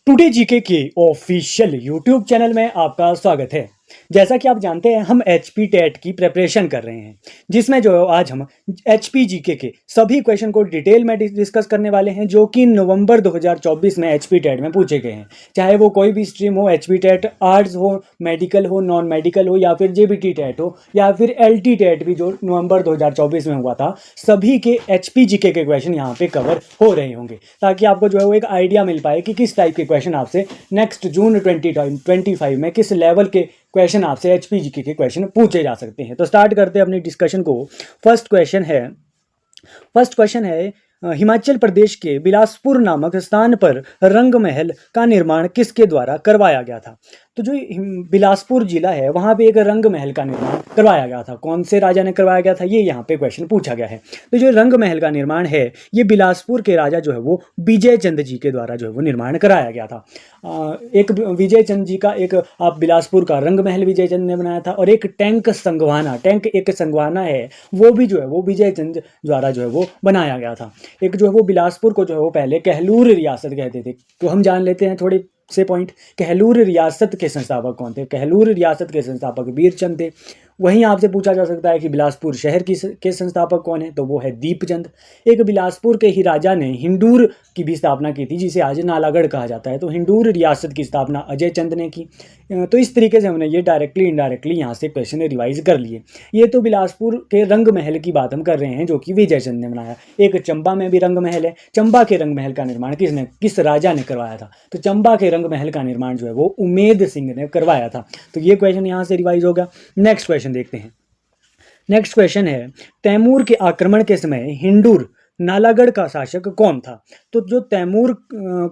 Today GK के official YouTube channel में आपका स्वागत है। जैसा कि आप जानते हैं हम एचपी टेट की प्रिपरेशन कर रहे हैं, जिसमें जो है आज हम एचपी जीके के सभी क्वेश्चन को डिटेल में डिस्कस करने वाले हैं, जो कि नवंबर 2024 में एचपी टेट में पूछे गए हैं। चाहे वो कोई भी स्ट्रीम हो, एचपी टेट आर्ट्स हो, मेडिकल हो, नॉन मेडिकल हो, या फिर जेबीटी टेट हो, या फिर एलटी टेट भी जो नवंबर 2024 में हुआ था, सभी के एचपी जीके के क्वेश्चन यहाँ पे कवर हो रहे होंगे, ताकि आपको जो है वो एक आइडिया मिल पाए कि किस टाइप के क्वेश्चन आपसे नेक्स्ट जून 2025 में किस लेवल के क्वेश्चन आपसे एचपी जीके के क्वेश्चन पूछे जा सकते हैं। तो स्टार्ट करते हैं अपनी डिस्कशन को। फर्स्ट क्वेश्चन है हिमाचल प्रदेश के बिलासपुर नामक स्थान पर रंग महल का निर्माण किसके द्वारा करवाया गया था। तो जो बिलासपुर जिला है वहाँ पे एक रंग महल का निर्माण करवाया गया था। कौन से राजा ने करवाया गया था, ये यहाँ पे क्वेश्चन पूछा गया है। तो जो रंग महल का निर्माण है ये बिलासपुर के राजा जो है वो विजय चंद जी के द्वारा जो है वो निर्माण कराया गया था। एक विजय चंद जी का एक आप बिलासपुर का रंग महल विजय चंद ने बनाया था, और एक टैंक संगवाना है वो भी जो है वो विजय चंद द्वारा जो है वो बनाया गया था। एक जो है वो बिलासपुर को जो है वो पहले कहलूर रियासत कहते थे। तो हम जान लेते हैं थोड़े से पॉइंट। कहलूर रियासत के संस्थापक कौन थे? कहलूर रियासत के संस्थापक वीरचंद थे। वहीं आपसे पूछा जा सकता है कि बिलासपुर शहर के संस्थापक कौन है, तो वो है दीपचंद। एक बिलासपुर के ही राजा ने हिंडूर की भी स्थापना की थी, जिसे आज नालागढ़ कहा जाता है। तो हिंडूर रियासत की स्थापना अजय चंद ने की। तो इस तरीके से हमने ये डायरेक्टली इनडायरेक्टली यहाँ से क्वेश्चन रिवाइज कर लिए। ये तो बिलासपुर के रंग महल की बात हम कर रहे हैं, जो कि विजय चंद ने बनाया। एक चंबा में भी रंग महल है। चंबा के रंग महल का निर्माण किस राजा ने करवाया था? तो चंबा के रंग महल का निर्माण जो है वो उमेद सिंह ने करवाया था। तो ये क्वेश्चन यहाँ से रिवाइज होगा। नेक्स्ट क्वेश्चन देखते हैं। नेक्स्ट क्वेश्चन है तैमूर के आक्रमण के समय हिंडूर नालागढ़ का शासक कौन था? तो जो तैमूर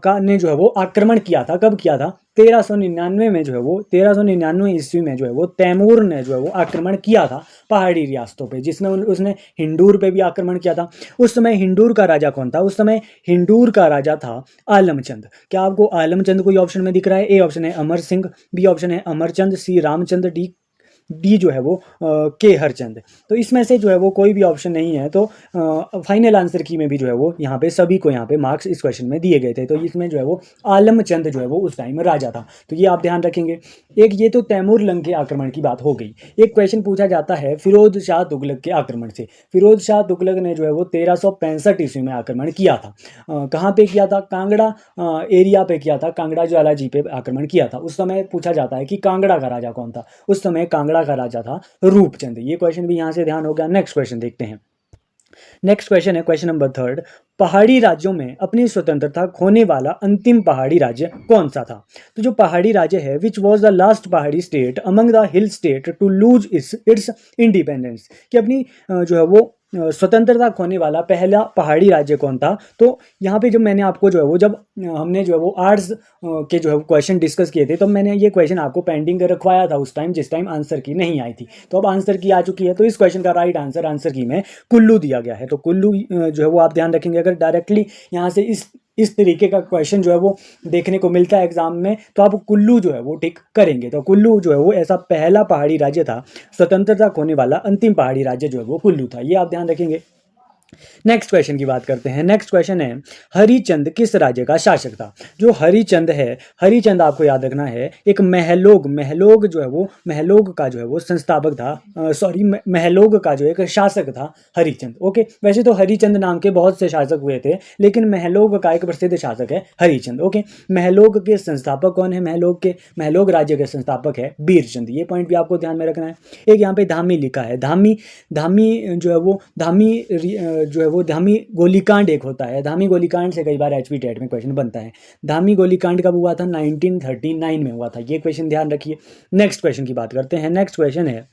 का ने जो है वो आक्रमण किया था, कब किया था? 1399 में जो है वो 1399 ईस्वी में जो है वो तैमूर ने जो है वो आक्रमण किया था पहाड़ी रियासतों पे, जिसमें उसने हिंडूर पे भी आक्रमण किया था। उस समय हिंडूर का राजा कौन था? उस समय हिंडूर का राजा था आलमचंद। क्या आपको आलमचंद कोई ऑप्शन में दिख रहा है? ए ऑप्शन है अमर सिंह, बी ऑप्शन है अमरचंद, सी रामचंद, डी जो है वो के हरचंद। तो इसमें से जो है वो कोई भी ऑप्शन नहीं है। तो फाइनल आंसर की में भी जो है वो यहाँ पे सभी को यहाँ पे मार्क्स इस क्वेश्चन में दिए गए थे। तो इसमें जो है वो आलमचंद जो है वो उस टाइम राजा था। तो ये आप ध्यान रखेंगे। एक ये तो तैमूर लंग के आक्रमण की बात हो गई। एक क्वेश्चन पूछा जाता है फिरोज शाह तुगलक के आक्रमण से। फिरोज शाह तुगलक ने जो है वो 1365 ईस्वी में आक्रमण किया था। कहाँ पे किया था? कांगड़ा एरिया पे किया था। कांगड़ा ज्वालाजी पे आक्रमण किया था। उस समय पूछा जाता है कि कांगड़ा का राजा कौन था? उस समय कांगड़ा का राजा था रूपचंद। ये क्वेश्चन भी यहाँ से ध्यान हो गया। नेक्स्ट क्वेश्चन देखते हैं। नेक्स्ट क्वेश्चन है क्वेश्चन नंबर 3। पहाड़ी राज्यों में अपनी स्वतंत्रता खोने वाला अंतिम पहाड़ी राज्य कौन सा था? तो जो पहाड़ी राज्य है विच वॉज द लास्ट पहाड़ी state among the hill state to lose its independence, कि अपनी जो है वो स्वतंत्रता खोने वाला पहला पहाड़ी राज्य कौन था? तो यहाँ पे जब मैंने आपको जो है वो जब हमने जो है वो आर्ट्स के जो है वो क्वेश्चन डिस्कस किए थे, तो मैंने ये क्वेश्चन आपको पेंडिंग रखवाया था उस टाइम, जिस टाइम आंसर की नहीं आई थी। तो अब आंसर की आ चुकी है। तो इस क्वेश्चन का राइट आंसर की में कुल्लू दिया गया है। तो कुल्लू जो है वो आप ध्यान रखेंगे। अगर डायरेक्टली यहाँ से इस तरीके का क्वेश्चन जो है वो देखने को मिलता है एग्जाम में, तो आप कुल्लू जो है वो टिक करेंगे। तो कुल्लू जो है वो ऐसा पहला पहाड़ी राज्य था, स्वतंत्रता खोने वाला अंतिम पहाड़ी राज्य जो है वो कुल्लू था। ये आप ध्यान रखेंगे। नेक्स्ट क्वेश्चन की बात करते हैं। नेक्स्ट क्वेश्चन है हरिचंद किस राज्य का शासक था? जो हरिचंद है, हरिचंद आपको याद रखना है एक महलोग जो है वो महलोग का जो है वो संस्थापक था। महलोग का जो एक शासक था हरिचंद। ओके, वैसे तो हरिचंद नाम के बहुत से शासक हुए थे, लेकिन महलोग का एक प्रसिद्ध शासक है हरिचंद। ओके, महलोग के संस्थापक कौन है? महलोग राज्य के संस्थापक है बीरचंद। ये पॉइंट भी आपको ध्यान में रखना है। एक यहाँ पे धामी लिखा है। धामी जो है वो धामी गोलीकांड एक होता है। धामी गोलीकांड से कई बार एचपी टेट में क्वेश्चन बनता है। धामी गोलीकांड कब हुआ था? 1939 में हुआ था। ये क्वेश्चन ध्यान रखिए। नेक्स्ट क्वेश्चन की बात करते हैं। नेक्स्ट क्वेश्चन है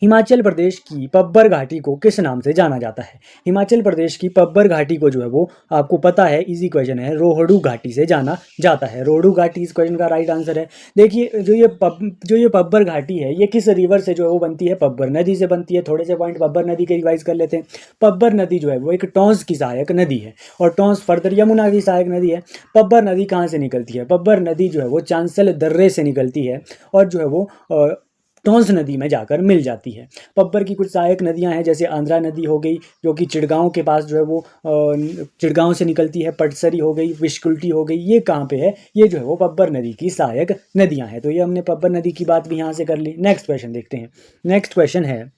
हिमाचल प्रदेश की पब्बर घाटी को किस नाम से जाना जाता है? हिमाचल प्रदेश की पब्बर घाटी को जो है वो आपको पता है, इजी क्वेश्चन है, रोहडू घाटी से जाना जाता है। रोहडू घाटी इस क्वेश्चन का राइट आंसर है। देखिए जो ये पब्बर घाटी है ये किस रिवर से जो है वो बनती है? पब्बर नदी से बनती है। थोड़े से पॉइंट पब्बर नदी के रिवाइज कर लेते हैं। पब्बर नदी जो है वो एक टॉन्स की सहायक नदी है, और टॉन्स फर्दर यमुना की सहायक नदी है। पब्बर नदी कहाँ से निकलती है? पब्बर नदी जो है वो चांसल दर्रे से निकलती है, और जो है वो टॉन्स नदी में जाकर मिल जाती है। पब्बर की कुछ सहायक नदियां हैं, जैसे आंध्रा नदी हो गई जो कि चिड़गांव के पास जो है वो चिड़गांव से निकलती है, पटसरी हो गई, विश्कुल्टी हो गई, ये कहाँ पे है, ये जो है वो पब्बर नदी की सहायक नदियां हैं। तो ये हमने पब्बर नदी की बात भी यहाँ से कर ली। नेक्स्ट क्वेश्चन देखते हैं। नेक्स्ट क्वेश्चन है,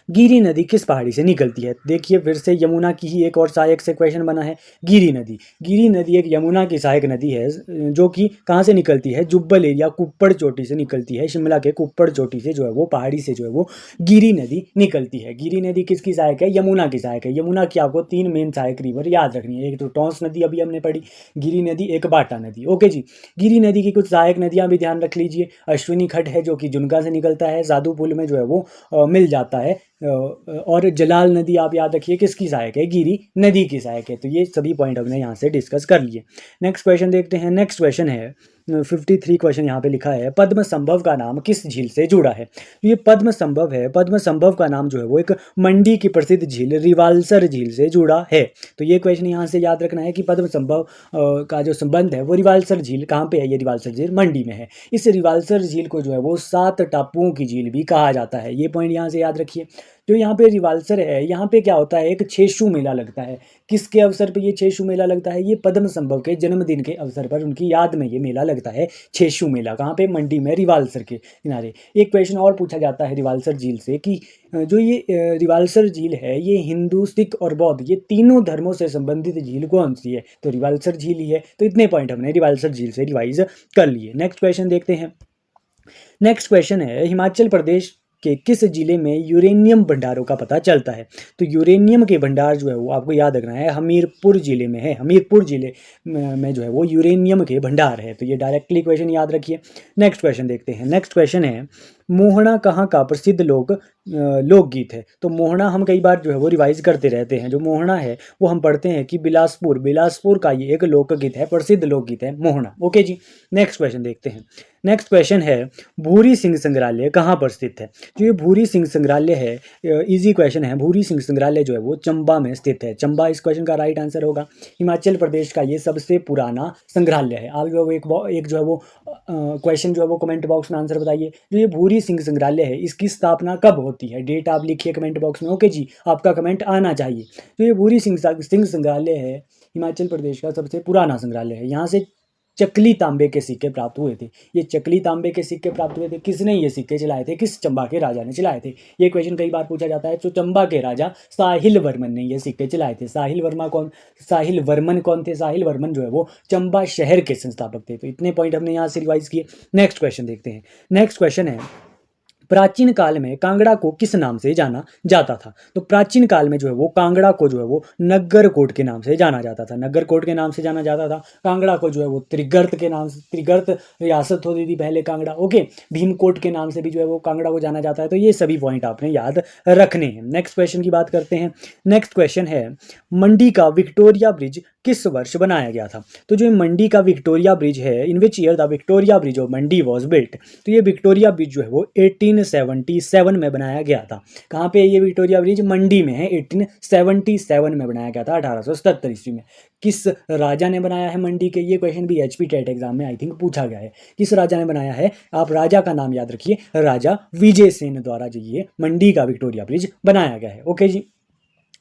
गिरी नदी किस पहाड़ी से निकलती है? देखिए फिर से यमुना की ही एक और सहायक से क्वेश्चन बना है। गिरी नदी, गिरी नदी एक यमुना की सहायक नदी है जो कि कहाँ से निकलती है, जुब्बल एरिया कुप्पड़ चोटी से निकलती है। शिमला के कुप्पड़ चोटी से जो है वो पहाड़ी से जो है वो गिरी नदी निकलती है। गिरी नदी किसकी सहायक है? यमुना की सहायक है। यमुना की आपको तीन मेन सहायक रिवर याद रखनी है, एक तो टॉन्स नदी अभी हमने पढ़ी, गिरी नदी, एक बाटा नदी। ओके जी। गिरी नदी की कुछ सहायक नदियां भी ध्यान रख लीजिए। अश्विनी खड्ड है जो कि जुनगा से निकलता है, साधु पुल में जो है वो मिल जाता है। और जलाल नदी आप याद रखिए किसकी सहायक है? गिरी नदी की सहायक है। तो ये सभी पॉइंट हमने यहाँ से डिस्कस कर लिए। नेक्स्ट क्वेश्चन देखते हैं। नेक्स्ट क्वेश्चन है 53 क्वेश्चन यहाँ पे लिखा है, पद्म संभव का नाम किस झील से जुड़ा है? तो ये पद्म संभव है, पद्म संभव का नाम जो है वो एक मंडी की प्रसिद्ध झील रिवाल्सर झील से जुड़ा है। तो ये क्वेश्चन यहाँ से याद रखना है कि पद्म संभव का जो संबंध है वो रिवाल्सर झील कहाँ पे है? ये रिवाल्सर झील मंडी में है। इस रिवाल्सर झील को जो है वो 7 टापुओं की झील भी कहा जाता है। ये पॉइंट यहाँ से याद रखिए। जो यहाँ पे रिवाल्सर है, यहाँ पे क्या होता है, एक छेशु मेला लगता है। किसके अवसर पे ये छेशु मेला लगता है? ये पद्म संभव के जन्मदिन के अवसर पर उनकी याद में ये मेला लगता है, छेशु मेला। कहाँ पे? मंडी में, रिवाल्सर के किनारे। एक क्वेश्चन और पूछा जाता है रिवाल्सर झील से कि जो ये रिवाल्सर झील है ये हिंदू, सिख और बौद्ध ये तीनों धर्मों से संबंधित झील कौन सी है? तो रिवाल्सर झील ही है। तो इतने पॉइंट हमने रिवाल्सर झील से रिवाइज कर लिए। नेक्स्ट क्वेश्चन देखते हैं। नेक्स्ट क्वेश्चन है, हिमाचल प्रदेश के किस जिले में यूरेनियम भंडारों का पता चलता है? तो यूरेनियम के भंडार जो है वो आपको याद रखना है हमीरपुर जिले में है। हमीरपुर जिले में जो है वो यूरेनियम के भंडार है। तो ये डायरेक्टली क्वेश्चन याद रखिए। नेक्स्ट क्वेश्चन देखते हैं। नेक्स्ट क्वेश्चन है, मोहना कहाँ का प्रसिद्ध लोकगीत है? तो मोहना हम कई बार जो है वो रिवाइज करते रहते हैं। जो मोहना है वो हम पढ़ते हैं कि बिलासपुर का ये एक लोकगीत है, प्रसिद्ध लोकगीत है मोहना। ओके जी। नेक्स्ट क्वेश्चन देखते हैं। नेक्स्ट क्वेश्चन है, भूरी सिंह संग्रहालय कहाँ पर स्थित है? जो ये भूरी सिंह संग्रहालय है, इजी क्वेश्चन है। भूरी सिंह संग्रहालय जो है वो चंबा में स्थित है। चंबा इस क्वेश्चन का राइट आंसर होगा। हिमाचल प्रदेश का ये सबसे पुराना संग्रहालय है। आप जो है एक जो है वो क्वेश्चन जो है वो कमेंट बॉक्स में आंसर बताइए। जो ये भूरी सिंह संग्रहालय है इसकी स्थापना कब होती है? डेट आप लिखिए कमेंट बॉक्स में। ओके जी, आपका कमेंट आना चाहिए। तो ये भूरी सिंह संग्रहालय है हिमाचल प्रदेश का सबसे पुराना संग्रहालय है। यहाँ से चकली तांबे के सिक्के प्राप्त हुए थे। ये चकली तांबे के सिक्के प्राप्त हुए थे। किसने ये सिक्के चलाए थे? किस चंबा के राजा ने चलाए थे? ये क्वेश्चन कई बार पूछा जाता है। तो चंबा के राजा साहिल वर्मन ने ये सिक्के चलाए थे। साहिल वर्मन कौन थे? साहिल वर्मन जो है वो चंबा शहर के संस्थापक थे। तो इतने पॉइंट हमने यहाँ से रिवाइज किए। नेक्स्ट क्वेश्चन देखते हैं। नेक्स्ट क्वेश्चन है, प्राचीन काल में कांगड़ा को किस नाम से जाना जाता था? तो प्राचीन काल में जो है वो कांगड़ा को जो है वो नग्गरकोट के नाम से जाना जाता था। नग्गरकोट के नाम से जाना जाता था। कांगड़ा को जो है वो त्रिगर्त के नाम से, त्रिगर्त रियासत होती थी पहले कांगड़ा। ओके, भीमकोट के नाम से भी जो है वो कांगड़ा को जाना जाता है। तो ये सभी पॉइंट आपने याद रखने हैं। नेक्स्ट क्वेश्चन की बात करते हैं। नेक्स्ट क्वेश्चन है, मंडी का विक्टोरिया ब्रिज किस वर्ष बनाया गया था? तो जो मंडी का विक्टोरिया ब्रिज है, in which year the Victoria Bridge of Mandi was built? तो ये विक्टोरिया ब्रिज जो है वो 1877 में बनाया गया था। कहाँ पे ये विक्टोरिया ब्रिज? मंडी में है। 1877 में बनाया गया था, 1877 ईस्वी में। किस राजा ने बनाया है मंडी के? ये क्वेश्चन भी HP टेट एग्जाम में आई थिंक पूछा गया है। किस राजा ने बनाया है? आप राजा का नाम याद रखिए, राजा विजय सेन द्वारा जो ये मंडी का विक्टोरिया ब्रिज बनाया गया है। ओके जी।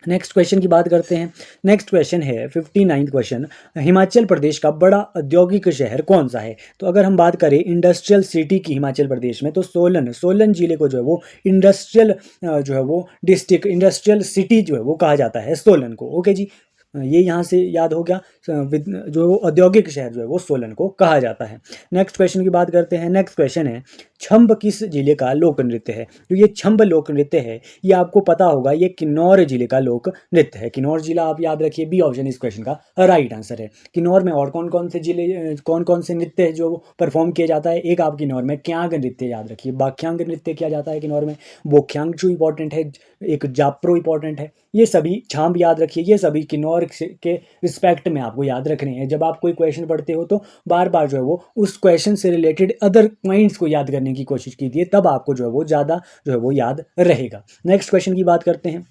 नेक्स्ट क्वेश्चन की बात करते हैं। नेक्स्ट क्वेश्चन है 59 क्वेश्चन, हिमाचल प्रदेश का बड़ा औद्योगिक शहर कौन सा है? तो अगर हम बात करें इंडस्ट्रियल सिटी की हिमाचल प्रदेश में, तो सोलन जिले को जो है वो इंडस्ट्रियल जो है वो डिस्ट्रिक्ट, इंडस्ट्रियल सिटी जो है वो कहा जाता है सोलन को। ओके जी, ये यहाँ से याद हो गया। जो औद्योगिक शहर जो है वो सोलन को कहा जाता है। नेक्स्ट क्वेश्चन की बात करते हैं। नेक्स्ट क्वेश्चन है, छंब किस जिले का लोक नृत्य है? तो ये छंब लोक नृत्य है, ये आपको पता होगा, ये किन्नौर जिले का लोक नृत्य है। किन्नौर जिला आप याद रखिए, बी ऑप्शन इस क्वेश्चन का राइट आंसर है। किन्नौर में और कौन कौन से जिले, कौन कौन से नृत्य है जो परफॉर्म किया जाता है? एक आप किन्नौर में क्यांग नृत्य याद रखिए, बाख्यांग नृत्य किया जाता है किन्नौर में, बोख्यांगचू इंपॉर्टेंट है, एक जाप्रो इंपॉर्टेंट है। ये सभी छांब याद रखिए, ये सभी किन्नौर के रिस्पेक्ट में आपको याद रखने हैं। जब आप कोई क्वेश्चन पढ़ते हो तो बार बार जो है वो उस क्वेश्चन से रिलेटेड अदर पॉइंट्स को याद करने की कोशिश कीजिए, तब आपको जो है वो ज़्यादा जो है वो याद रहेगा। नेक्स्ट क्वेश्चन की बात करते हैं।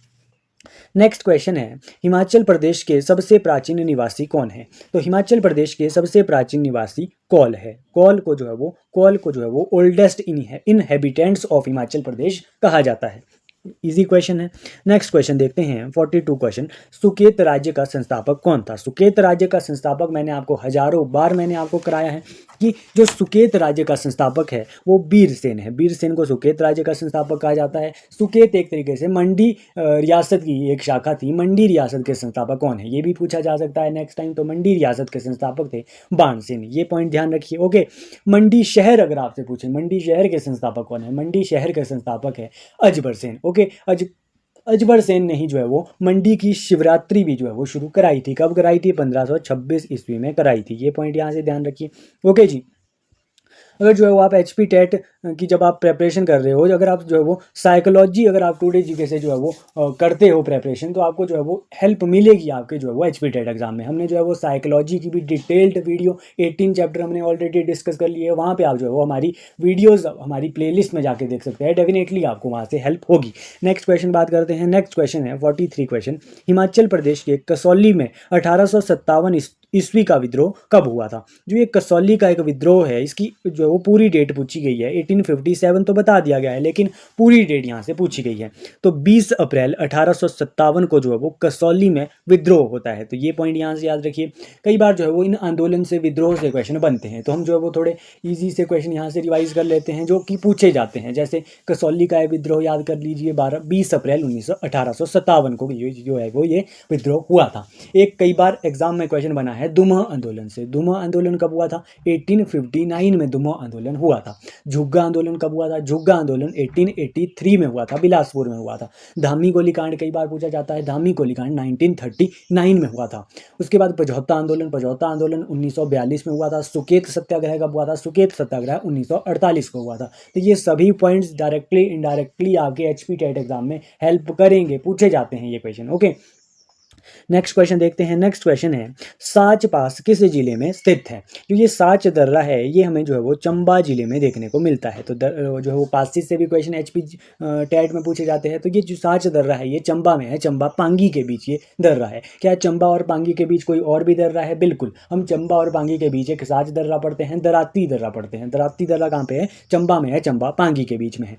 नेक्स्ट क्वेश्चन है, हिमाचल प्रदेश के सबसे प्राचीन निवासी कौन है? तो हिमाचल प्रदेश के सबसे प्राचीन निवासी कौल है। कौल को जो है वो ओल्डेस्ट इनहेबिटेंट्स ऑफ हिमाचल प्रदेश कहा जाता है। इजी क्वेश्चन है। नेक्स्ट क्वेश्चन देखते हैं 42 क्वेश्चन, सुकेत राज्य का संस्थापक कौन था? सुकेत राज्य का संस्थापक मैंने आपको हजारों बार कराया है कि जो सुकेत राज्य का संस्थापक है वो बीरसेन है। बीरसेन को सुकेत राज्य का संस्थापक कहा जाता है। सुकेत एक तरीके से मंडी रियासत की एक शाखा थी। मंडी रियासत के संस्थापक कौन है ये भी पूछा जा सकता है नेक्स्ट टाइम। तो मंडी रियासत के संस्थापक थे बाणसेन, ये पॉइंट ध्यान रखिए। ओके, मंडी शहर अगर आपसे पूछे मंडी शहर के संस्थापक कौन है? मंडी शहर के संस्थापक है अजबर सेन। ओके, अजबर सेन ने ही जो है वो मंडी की शिवरात्रि भी जो है वो शुरू कराई थी। कब कराई थी? 1526 ईस्वी में कराई थी। ये पॉइंट यहाँ से ध्यान रखिए। ओके जी, अगर जो है वो आप HP टेट की जब आप प्रेपरेशन कर रहे हो, अगर आप जो है वो साइकोलॉजी अगर आप टुडे जीके से जो है वो करते हो प्रेपरेशन, तो आपको जो है वो हेल्प मिलेगी आपके जो है वो HP टेट एग्जाम में। हमने जो है वो साइकोलॉजी की भी डिटेल्ड वीडियो 18 चैप्टर हमने ऑलरेडी डिस्कस कर लिए है। वहाँ पे आप जो है वो हमारी वीडियोज़ हमारी प्लेलिस्ट में जाके देख सकते हैं। डेफिनेटली आपको वहाँ से हेल्प होगी। नेक्स्ट क्वेश्चन बात करते हैं। नेक्स्ट क्वेश्चन है 43 क्वेश्चन, हिमाचल प्रदेश के कसौली में 1857 ईस्वी का विद्रोह कब हुआ था? जो ये कसौली का एक विद्रोह है, इसकी जो है वो पूरी डेट पूछी गई है। 1857 तो बता दिया गया है, लेकिन पूरी डेट यहाँ से पूछी गई है। तो 20 अप्रैल 1857 को जो है वो कसौली में विद्रोह होता है। तो ये पॉइंट यहाँ से याद रखिए। कई बार जो है वो इन आंदोलन से विद्रोह से क्वेश्चन बनते हैं, तो हम जो है वो थोड़े ईजी से क्वेश्चन यहाँ से रिवाइज कर लेते हैं जो कि पूछे जाते हैं। जैसे कसौली का विद्रोह याद कर लीजिए, 20 अप्रैल 1857 को जो है वो ये विद्रोह हुआ था। एक कई बार एग्जाम में क्वेश्चन बना है दुमा आंदोलन से। दुमा आंदोलन कब हुआ था? 1859 में दुमा आंदोलन हुआ था। झुग्गा आंदोलन कब हुआ था? झुग्गा आंदोलन 1883 में हुआ था, बिलासपुर में हुआ था। धामी गोलीकांड कई बार पूछा जाता है, धामी गोलीकांड 1939 में हुआ था। उसके बाद पझौता आंदोलन 1942 में हुआ था। सुकेत सत्याग्रह कब हुआ था? सुकेत सत्याग्रह 1948 को हुआ था। तो ये सभी पॉइंट्स डायरेक्टली इनडायरेक्टली आपके HP टेट एग्जाम में हेल्प करेंगे, पूछे जाते हैं ये क्वेश्चन। ओके, नेक्स्ट क्वेश्चन देखते हैं। नेक्स्ट क्वेश्चन है, साच पास किस जिले में स्थित है? जो ये साच दर्रा है ये हमें जो है वो चंबा जिले में देखने को मिलता है। तो जो है वो पासिस से भी क्वेश्चन HP टेट में पूछे जाते हैं। तो ये जो साच दर्रा है ये चंबा में है, चंबा पांगी के बीच ये दर्रा है। क्या चंबा और पांगी के बीच कोई और भी दर्रा है? बिल्कुल, हम चंबा और पांगी के बीच एक साच दर्रा पढ़ते हैं, दराती दर्रा पढ़ते हैं। दराती दर्रा कहाँ पे है? चंबा में है, चंबा पांगी के बीच में है।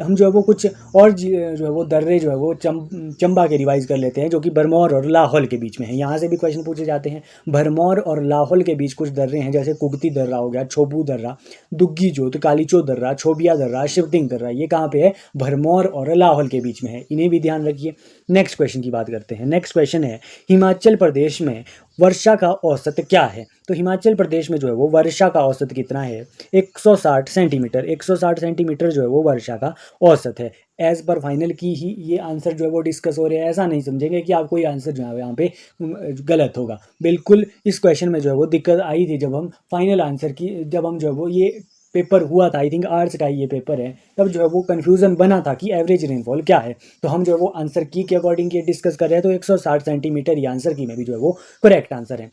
हम जो है वो कुछ और जो है वो दर्रे जो है वो चंबा के रिवाइज कर लेते हैं, जो कि भरमौर और लाहौल के बीच में है। यहाँ से भी क्वेश्चन पूछे जाते हैं। भरमौर और लाहौल के बीच कुछ दर्रे हैं, जैसे कुगती दर्रा हो गया, छोबू दर्रा, दुग्गी जोत, कालीचो दर्रा, छोबिया दर्रा, शिवतिंग दर्रा। ये कहाँ पे है? भरमौर और लाहौल के बीच में है। इन्हें भी ध्यान रखिए। नेक्स्ट क्वेश्चन की बात करते हैं। नेक्स्ट क्वेश्चन है, हिमाचल प्रदेश में वर्षा का औसत क्या है? तो हिमाचल प्रदेश में जो है वो वर्षा का औसत कितना है? 160 सेंटीमीटर। 160 सेंटीमीटर जो है वो वर्षा का औसत है। एज पर फाइनल की ही ये आंसर जो है वो डिस्कस हो रहे हैं। ऐसा नहीं समझेंगे कि आपको ये आंसर जो है यहाँ पे गलत होगा। बिल्कुल इस क्वेश्चन में जो है वो दिक्कत आई थी जब हम फाइनल आंसर की, जब हम जो है वो ये पेपर हुआ था, आई थिंक आर्ट्स का ये पेपर है, तब जो है वो कन्फ्यूज़न बना था कि एवरेज रेनफॉल क्या है। तो हम जो है वो आंसर की के अकॉर्डिंग ये डिस्कस कर रहे हैं। तो 160 सेंटीमीटर ये आंसर की में भी जो है वो करेक्ट आंसर है।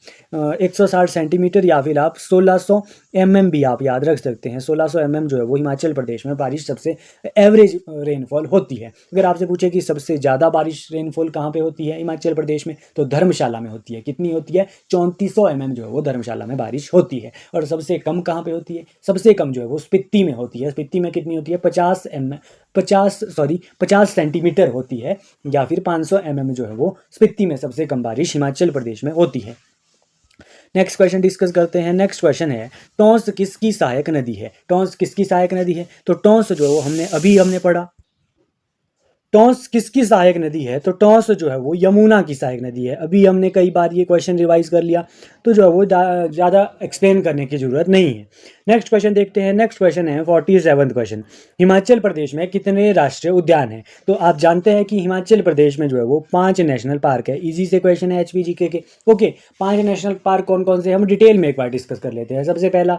160 सेंटीमीटर या फिर आप 1600 mm भी आप याद रख सकते हैं। 1600 mm जो है वो हिमाचल प्रदेश में बारिश सबसे एवरेज रेनफॉल होती है। अगर आपसे पूछे कि सबसे ज़्यादा बारिश रेनफॉल कहाँ पे होती है हिमाचल प्रदेश में, तो धर्मशाला में होती है। कितनी होती है? 3400 mm जो है वो धर्मशाला में बारिश होती है। और सबसे कम कहाँ पे होती है? सबसे कम जो है वो स्पीति में होती है। स्पीति में कितनी होती है? 50 सेंटीमीटर होती है, या फिर 500 mm जो है वो स्पीति में सबसे कम बारिश हिमाचल प्रदेश में होती है। नेक्स्ट क्वेश्चन डिस्कस करते हैं। नेक्स्ट क्वेश्चन है, टॉन्स किसकी सहायक नदी है? टॉन्स किसकी सहायक नदी है? तो टॉन्स जो है वो हमने पढ़ा। टॉन्स किसकी सहायक नदी है? तो टॉन्स जो है वो यमुना की सहायक नदी है। अभी हमने कई बार ये क्वेश्चन रिवाइज कर लिया, तो जो है वो ज़्यादा एक्सप्लेन करने की ज़रूरत नहीं है। नेक्स्ट क्वेश्चन देखते हैं। नेक्स्ट क्वेश्चन है 47वां क्वेश्चन, हिमाचल प्रदेश में कितने राष्ट्रीय उद्यान हैं? तो आप जानते हैं कि हिमाचल प्रदेश में जो है वो 5 नेशनल पार्क है। इजी से क्वेश्चन है HPGK के। ओके, 5 नेशनल पार्क कौन कौन से हम डिटेल में एक बार डिस्कस कर लेते हैं। सबसे पहला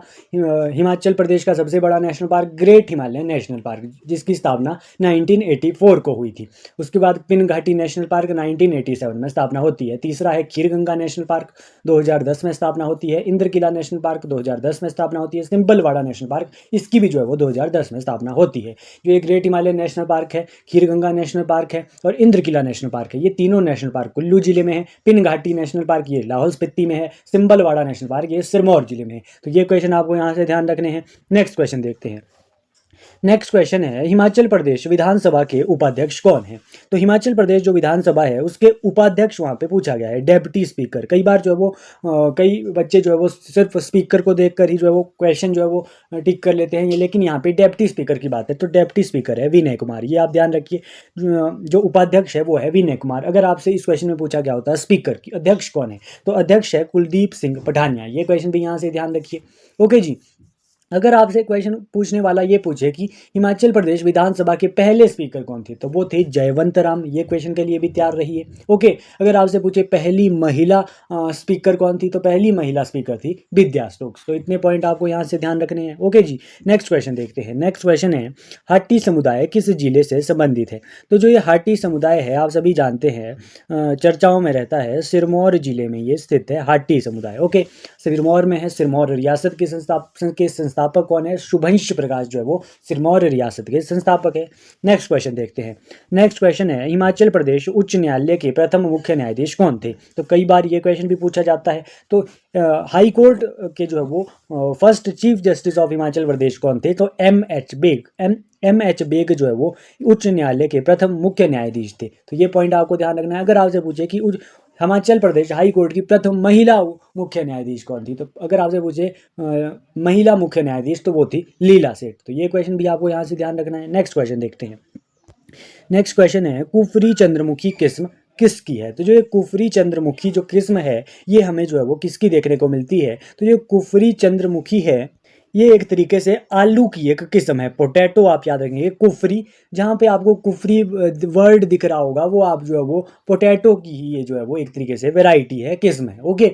हिमाचल प्रदेश का सबसे बड़ा national park great Himalayan national park, जिसकी स्थापना 1984 को हुई थी। उसके बाद पिन घाटी नेशनल पार्क 1987 में स्थापना होती है। तीसरा है खीर गंगा नेशनल पार्क, 2010 में स्थापना होती है। इंद्र किला नेशनल पार्क 2010 में स्थापना होती है। सिंबलवाड़ा नेशनल पार्क, इसकी भी जो है वो 2010 में स्थापना होती है। जो ये ग्रेट हिमालयन नेशनल पार्क है, खीरगंगा नेशनल पार्क है और इंद्रकिला नेशनल पार्क है, ये तीनों नेशनल पार्क कुल्लू जिले में है। पिन घाटी नेशनल पार्क ये लाहौल स्पीति में है। सिंबलवाड़ा नेशनल पार्क ये सिरमौर जिले में है। तो ये क्वेश्चन आपको यहाँ से ध्यान रखने हैं। नेक्स्ट क्वेश्चन देखते हैं। नेक्स्ट क्वेश्चन है, हिमाचल प्रदेश विधानसभा के उपाध्यक्ष कौन है? तो हिमाचल प्रदेश जो विधानसभा है उसके उपाध्यक्ष वहाँ पे पूछा गया है, डेप्टी स्पीकर। कई बार जो है वो कई बच्चे जो है वो सिर्फ स्पीकर को देखकर ही जो है वो क्वेश्चन जो है वो टिक कर लेते हैं, लेकिन यहाँ पे डेप्टी स्पीकर की बात है तो डेप्टी स्पीकर है विनय कुमार, ये आप ध्यान रखिए। जो उपाध्यक्ष है वो है विनय कुमार। अगर आपसे इस क्वेश्चन में पूछा गया होता है स्पीकर की अध्यक्ष कौन है, तो अध्यक्ष है कुलदीप सिंह पठानिया, ये क्वेश्चन भी यहाँ से ध्यान रखिए। ओके जी। अगर आपसे क्वेश्चन पूछने वाला ये पूछे कि हिमाचल प्रदेश विधानसभा के पहले स्पीकर कौन थे, तो वो थे जयवंत राम, ये क्वेश्चन के लिए भी तैयार रहिए। ओके। अगर आपसे पूछे पहली महिला स्पीकर कौन थी, तो पहली महिला स्पीकर थी विद्या स्टोक्स। तो इतने पॉइंट आपको यहाँ से ध्यान रखने हैं। ओके जी। नेक्स्ट क्वेश्चन देखते हैं। नेक्स्ट क्वेश्चन है, हाटी समुदाय किस जिले से संबंधित है? तो जो ये हाटी समुदाय है आप सभी जानते हैं चर्चाओं में रहता है, सिरमौर जिले में ये स्थित है हाटी समुदाय। ओके, सिरमौर में है। सिरमौर रियासत के संस्थापक कौन है? शुभंश प्रकाश जो है वो सिरमौर रियासत के संस्थापक है। नेक्स्ट क्वेश्चन देखते हैं। नेक्स्ट क्वेश्चन है, हिमाचल प्रदेश उच्च न्यायालय के प्रथम मुख्य न्यायाधीश कौन थे? तो कई बार ये क्वेश्चन भी पूछा जाता है। तो हाई कोर्ट के जो है वो first chief justice of Himachal Pradesh कौन थे? तो एम एच बेग जो है वो उच्च न्यायालय के प्रथम मुख्य न्यायाधीश थे। तो ये पॉइंट आपको ध्यान रखना है। अगर आपसे पूछे कि हिमाचल प्रदेश हाई कोर्ट की प्रथम महिला मुख्य न्यायाधीश कौन थी, तो अगर आपसे पूछे महिला मुख्य न्यायाधीश तो वो थी लीला सेठ। तो ये क्वेश्चन भी आपको यहाँ से ध्यान रखना है। नेक्स्ट क्वेश्चन देखते हैं। नेक्स्ट क्वेश्चन है, कुफरी चंद्रमुखी किस्म किसकी है? तो जो ये कुफरी चंद्रमुखी जो किस्म है ये हमें जो है वो किसकी देखने को मिलती है? तो ये कुफरी चंद्रमुखी है ये एक तरीके से आलू की एक किस्म है, पोटैटो आप याद रखेंगे। कुफरी, जहाँ पे आपको कुफरी वर्ड दिख रहा होगा वो आप जो है वो पोटैटो की ही ये जो है वो एक तरीके से वैरायटी है, किस्म है। ओके।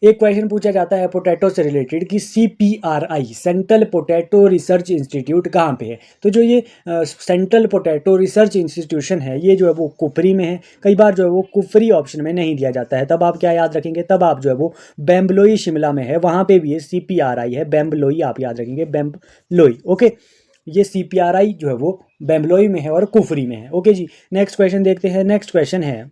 एक क्वेश्चन पूछा जाता है पोटैटो से रिलेटेड कि CPRI central potato research institute कहाँ पे है? तो जो ये सेंट्रल पोटैटो रिसर्च इंस्टीट्यूशन है ये जो है वो कुफरी में है। कई बार जो है वो कुफरी ऑप्शन में नहीं दिया जाता है, तब आप क्या याद रखेंगे? तब आप जो है वो बेम्बलोई शिमला में है, वहाँ पे भी ये CPRI है, बेम्बलोई आप याद रखेंगे, बेम्बलोई। ओके, ये CPRI जो है वो बेम्बलोई में है और कुफरी में है। ओके जी। नेक्स्ट क्वेश्चन देखते हैं। नेक्स्ट क्वेश्चन है,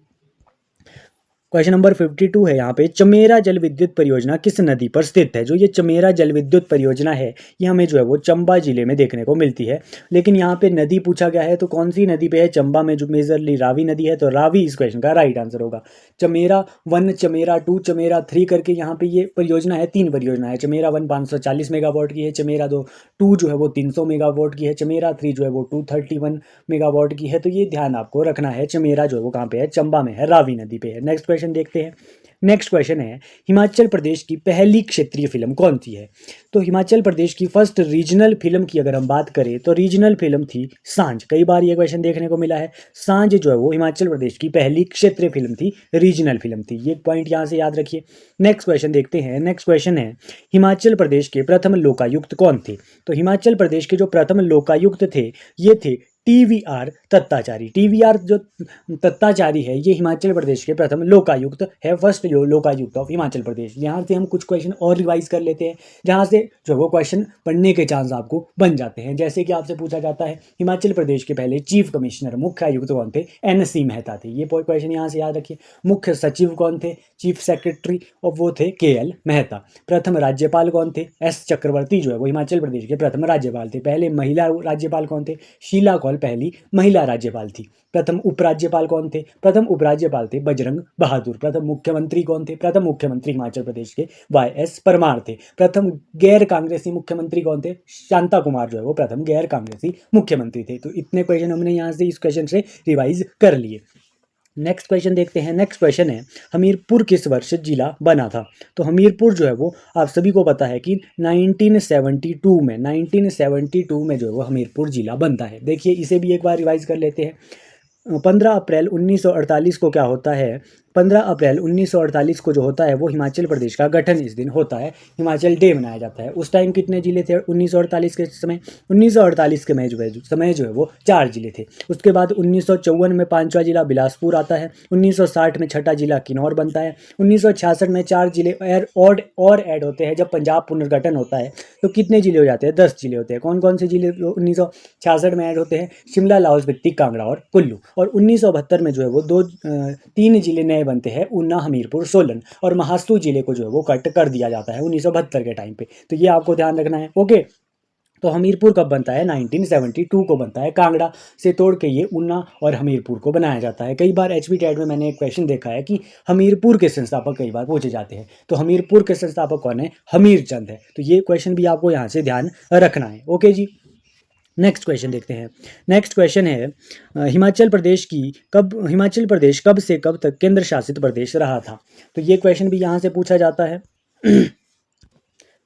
क्वेश्चन नंबर 52 है यहाँ पे, चमेरा जल विद्युत परियोजना किस नदी पर स्थित है? जो ये चमेरा जल विद्युत परियोजना है ये हमें जो है वो चंबा जिले में देखने को मिलती है। लेकिन यहाँ पे नदी पूछा गया है तो कौन सी नदी पे है? चंबा में जो मेजरली रावी नदी है, तो रावी इस क्वेश्चन का राइट आंसर होगा। चमेरा 1, चमेरा 2, चमेरा 3 करके यहाँ पे ये परियोजना है, 3 परियोजना है। चमेरा 1 540 मेगावाट की है, चमेरा 2 जो है वो 300 मेगावाट की है, चमेरा 3 जो है वो 231 मेगावाट की है। तो ये ध्यान आपको रखना है। चमेरा जो है वो कहाँ पे है? चंबा में है, रावी नदी पे है। नेक्स्ट क्वेश्चन देखते हैं। नेक्स्ट क्वेश्चन है, हिमाचल प्रदेश की पहली क्षेत्रीय फिल्म कौन सी है? तो हिमाचल प्रदेश की फर्स्ट रीजनल फिल्म की अगर हम बात करें तो रीजनल फिल्म थी सांझ। कई बार ये क्वेश्चन देखने को मिला है। सांझ जो है वो हिमाचल प्रदेश की पहली क्षेत्रीय फिल्म थी, रीजनल फिल्म थी। ये पॉइंट यहाँ से याद रखिए। नेक्स्ट क्वेश्चन देखते हैं। नेक्स्ट क्वेश्चन है, हिमाचल प्रदेश के प्रथम लोकायुक्त कौन थे? तो हिमाचल प्रदेश के जो प्रथम लोकायुक्त थे ये थे TVR तत्ताचारी। TVR जो तत्ताचारी है ये हिमाचल प्रदेश के प्रथम लोकायुक्त है, फर्स्ट लोकायुक्त ऑफ हिमाचल प्रदेश। यहाँ से हम कुछ क्वेश्चन और रिवाइज कर लेते हैं जहाँ से जो वो क्वेश्चन पढ़ने के चांस आपको बन जाते हैं। जैसे कि आपसे पूछा जाता है हिमाचल प्रदेश के पहले चीफ कमिश्नर मुख्य आयुक्त कौन थे? NC मेहता थे। ये क्वेश्चन यहाँ से याद रखिए। मुख्य सचिव कौन थे? चीफ सेक्रेटरी, और वो थे KL मेहता। प्रथम राज्यपाल कौन थे? S चक्रवर्ती जो है वो हिमाचल प्रदेश के प्रथम राज्यपाल थे। पहले महिला राज्यपाल कौन थे? शीला कौल पहली महिला राज्यपाल थी। प्रथम उपराज्यपाल कौन थे? प्रथम उपराज्यपाल थे बजरंग बहादुर। प्रथम मुख्यमंत्री कौन थे? प्रथम मुख्यमंत्री हिमाचल प्रदेश के YS परमार थे। प्रथम गैर कांग्रेसी मुख्यमंत्री कौन थे? शांता कुमार जो है वो प्रथम गैर कांग्रेसी मुख्यमंत्री थे। तो इतने क्वेश्चन हमने यहाँ से इस क्वेश्चन से रिवाइज कर लिए। नेक्स्ट क्वेश्चन देखते हैं। नेक्स्ट क्वेश्चन है, हमीरपुर किस वर्ष जिला बना था? तो हमीरपुर जो है वो आप सभी को पता है कि 1972 में जो है वो हमीरपुर जिला बनता है। देखिए इसे भी एक बार रिवाइज कर लेते हैं। 15 अप्रैल 1948 को क्या होता है 15 अप्रैल 1948 को जो होता है वो हिमाचल प्रदेश का गठन इस दिन होता है, हिमाचल डे मनाया जाता है। उस टाइम कितने जिले थे 1948 के समय? 1948 के समय जो है वो 4 जिले थे। उसके बाद 1954 में 5वां जिला बिलासपुर आता है, 1960 में 6ठा जिला किन्नौर बनता है, 1966 में 4 जिले और ऐड होते हैं। जब पंजाब पुनर्गठन होता है तो कितने जिले हो जाते हैं? 10 जिले होते हैं। कौन कौन से जिले 1966 में ऐड होते हैं? शिमला, लाहौल स्पीति, कांगड़ा और कुल्लू। और 1972 में जो है वो 3 जिले नए बनते हैं, ऊना, हमीरपुर, सोलन, और महासू जिले को जो है वो कट कर दिया जाता है 1972 के टाइम पे। तो ये आपको ध्यान रखना है। ओके, तो हमीरपुर कब बनता है? 1972 को बनता है। कांगड़ा से तोड़ के ये ऊना और हमीरपुर को बनाया जाता है। कई बार एचपी टेट में मैंने एक क्वेश्चन देखा है कि हमीरपुर के संस्थापक कई बार पूछे जाते हैं, तो हमीरपुर के संस्थापक कौन है? हमीरचंद है। तो ये क्वेश्चन भी आपको यहाँ से ध्यान रखना है। ओके जी, नेक्स्ट क्वेश्चन देखते हैं। नेक्स्ट क्वेश्चन है हिमाचल प्रदेश कब से कब तक केंद्र शासित प्रदेश रहा था? तो ये क्वेश्चन भी यहाँ से पूछा जाता है।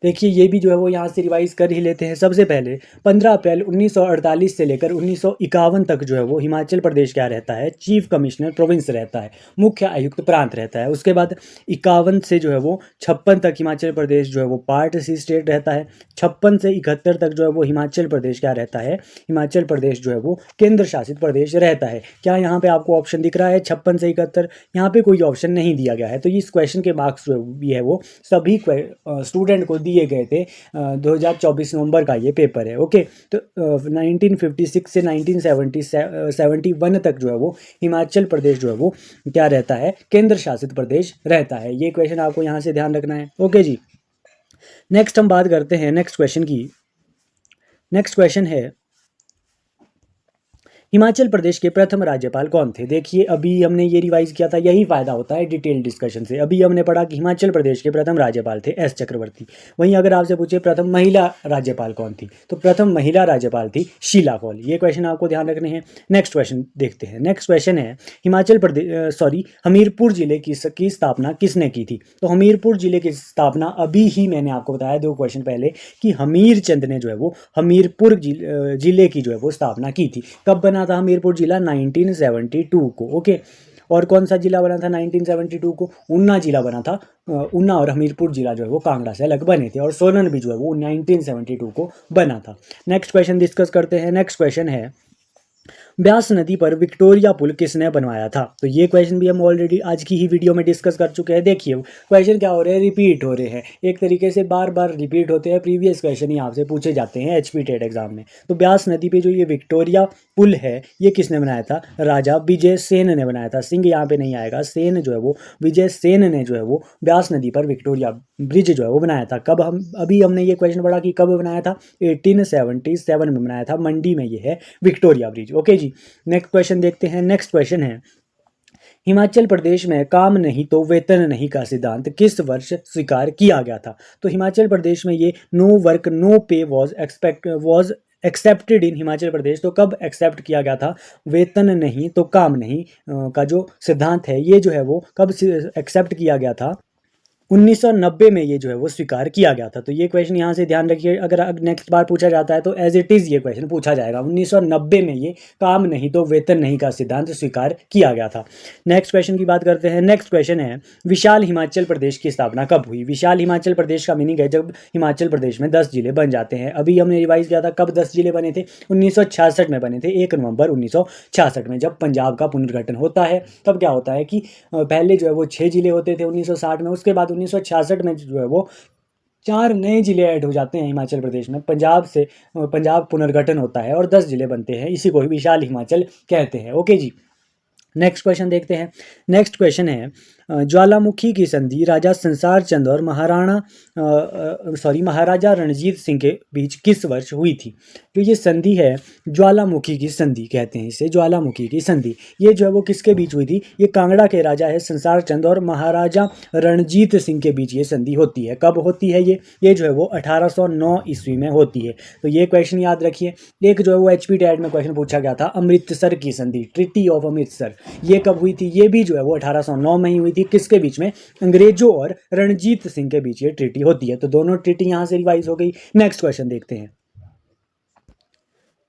देखिए ये भी जो है वो यहाँ से रिवाइज कर ही लेते हैं। सबसे पहले 15 अप्रैल 1948 से लेकर 1951 तक जो है वो हिमाचल प्रदेश क्या रहता है? चीफ कमिश्नर प्रोविंस रहता है, मुख्य आयुक्त प्रांत रहता है। उसके बाद 51 से जो है वो 56 तक हिमाचल प्रदेश जो है वो पार्ट सी स्टेट रहता है। 56 से 71 तक जो है वो हिमाचल प्रदेश क्या रहता है? हिमाचल प्रदेश जो है वो केंद्र शासित प्रदेश रहता है। क्या यहाँ पे आपको ऑप्शन दिख रहा है 56 से 71? यहाँ पे कोई ऑप्शन नहीं दिया गया है। तो इस क्वेश्चन के मार्क्स जो भी है वो सभी स्टूडेंट को दिए गए थे। 2024 नवंबर का ये पेपर है। ओके, तो 1956 से 1971 तक जो है वो हिमाचल प्रदेश जो है वो क्या रहता है? केंद्र शासित प्रदेश रहता है। ये क्वेश्चन आपको यहाँ से ध्यान रखना है। ओके जी, नेक्स्ट हम बात करते हैं नेक्स्ट क्वेश्चन की। नेक्स्ट क्वेश्चन है हिमाचल प्रदेश के प्रथम राज्यपाल कौन थे? देखिए अभी हमने ये रिवाइज किया था, यही फायदा होता है डिटेल डिस्कशन से। अभी हमने पढ़ा कि हिमाचल प्रदेश के प्रथम राज्यपाल थे एस चक्रवर्ती। वहीं अगर आपसे पूछे प्रथम महिला राज्यपाल कौन थी, तो प्रथम महिला राज्यपाल थी शीला कौल। ये क्वेश्चन आपको ध्यान रखने हैं। नेक्स्ट क्वेश्चन देखते हैं। नेक्स्ट क्वेश्चन है हमीरपुर जिले की स्थापना किसने की थी? तो हमीरपुर जिले की स्थापना अभी ही मैंने आपको बताया 2 क्वेश्चन पहले कि हमीरचंद ने जो है वो हमीरपुर जिले की जो है वो स्थापना की थी। कब बना था हमीरपुर जिला? 1972 को। ओके, और कौन सा जिला बना था 1972 को? ऊना जिला बना था। ऊना और हमीरपुर जिला जो है वो कांगड़ा से अलग बने थे, और सोलन भी जो है वो 1972 को बना था। नेक्स्ट क्वेश्चन डिस्कस करते हैं। नेक्स्ट क्वेश्चन है ब्यास नदी पर विक्टोरिया पुल किसने बनवाया था? तो ये क्वेश्चन भी हम ऑलरेडी आज की ही वीडियो में डिस्कस कर चुके हैं। देखिए क्वेश्चन क्या हो रहे हैं? रिपीट हो रहे हैं, एक तरीके से बार बार रिपीट होते हैं। प्रीवियस क्वेश्चन ही आपसे पूछे जाते हैं एचपी टेट एग्जाम में। तो ब्यास नदी पे जो ये विक्टोरिया पुल है ये किसने बनाया था? राजा विजय सेन ने बनाया था। सिंह यहाँ पे नहीं आएगा, सेन जो है वो विजय सेन ने जो है वो ब्यास नदी पर विक्टोरिया ब्रिज जो है वो बनाया था। कब? अभी हमने ये क्वेश्चन पढ़ा कि कब बनाया था? 1877 में बनाया था। मंडी में ये है विक्टोरिया ब्रिज। ओके जी, नेक्स्ट क्वेश्चन देखते हैं। नेक्स्ट क्वेश्चन है हिमाचल प्रदेश में काम नहीं तो वेतन नहीं का सिद्धांत किस वर्ष स्वीकार किया गया था? तो हिमाचल प्रदेश में ये नो वर्क नो पे was accepted in Himachal Pradesh. तो कब एक्सेप्ट किया गया था? वेतन नहीं तो काम नहीं का जो सिद्धांत है ये जो है वो कब एक्सेप्ट किया गया था? 1990 में ये जो है वो स्वीकार किया गया था। तो ये क्वेश्चन यहाँ से ध्यान रखिए, अगर नेक्स्ट बार पूछा जाता है तो एज इट इज़ ये क्वेश्चन पूछा जाएगा। 1990 में ये काम नहीं तो वेतन नहीं का सिद्धांत स्वीकार किया गया था। नेक्स्ट क्वेश्चन की बात करते हैं। नेक्स्ट क्वेश्चन है विशाल हिमाचल प्रदेश की स्थापना कब हुई? विशाल हिमाचल प्रदेश का मीनिंग है जब हिमाचल प्रदेश में 10 जिले बन जाते हैं। अभी हमने रिवाइज किया था कब 10 जिले बने थे? 1966 में बने थे, 1 नवंबर 1966 में जब पंजाब का पुनर्गठन होता है। तब क्या होता है कि पहले जो है वो 6 जिले होते थे 1960 में, उसके बाद 1966 में जो है वो 4 नए जिले ऐड हो जाते हैं हिमाचल प्रदेश में। पंजाब पुनर्गठन होता है और 10 जिले बनते हैं। इसी को ही विशाल हिमाचल कहते हैं। ओके जी, नेक्स्ट क्वेश्चन देखते हैं। नेक्स्ट क्वेश्चन है ज्वालामुखी की संधि राजा संसार चंद और महाराजा रणजीत सिंह के बीच किस वर्ष हुई थी? तो ये संधि है ज्वालामुखी की संधि कहते हैं इसे, ज्वालामुखी की संधि। ये जो है वो किसके बीच हुई थी? ये कांगड़ा के राजा है संसार चंद और महाराजा रणजीत सिंह के बीच ये संधि होती है। कब होती है ये जो है वो 1809 ईस्वी में होती है। तो ये क्वेश्चन याद रखिए। एक जो है वो एचपी टेट में क्वेश्चन पूछा गया था अमृतसर की संधि, ट्रीटी ऑफ अमृतसर, ये कब हुई थी? ये भी जो है वो 1809 में ही हुई थी। किसके बीच में? अंग्रेजों और रणजीत सिंह के बीच ये ट्रीटी होती है। तो दोनों ट्रीटी यहां से रिवाइज हो गई। नेक्स्ट क्वेश्चन देखते हैं।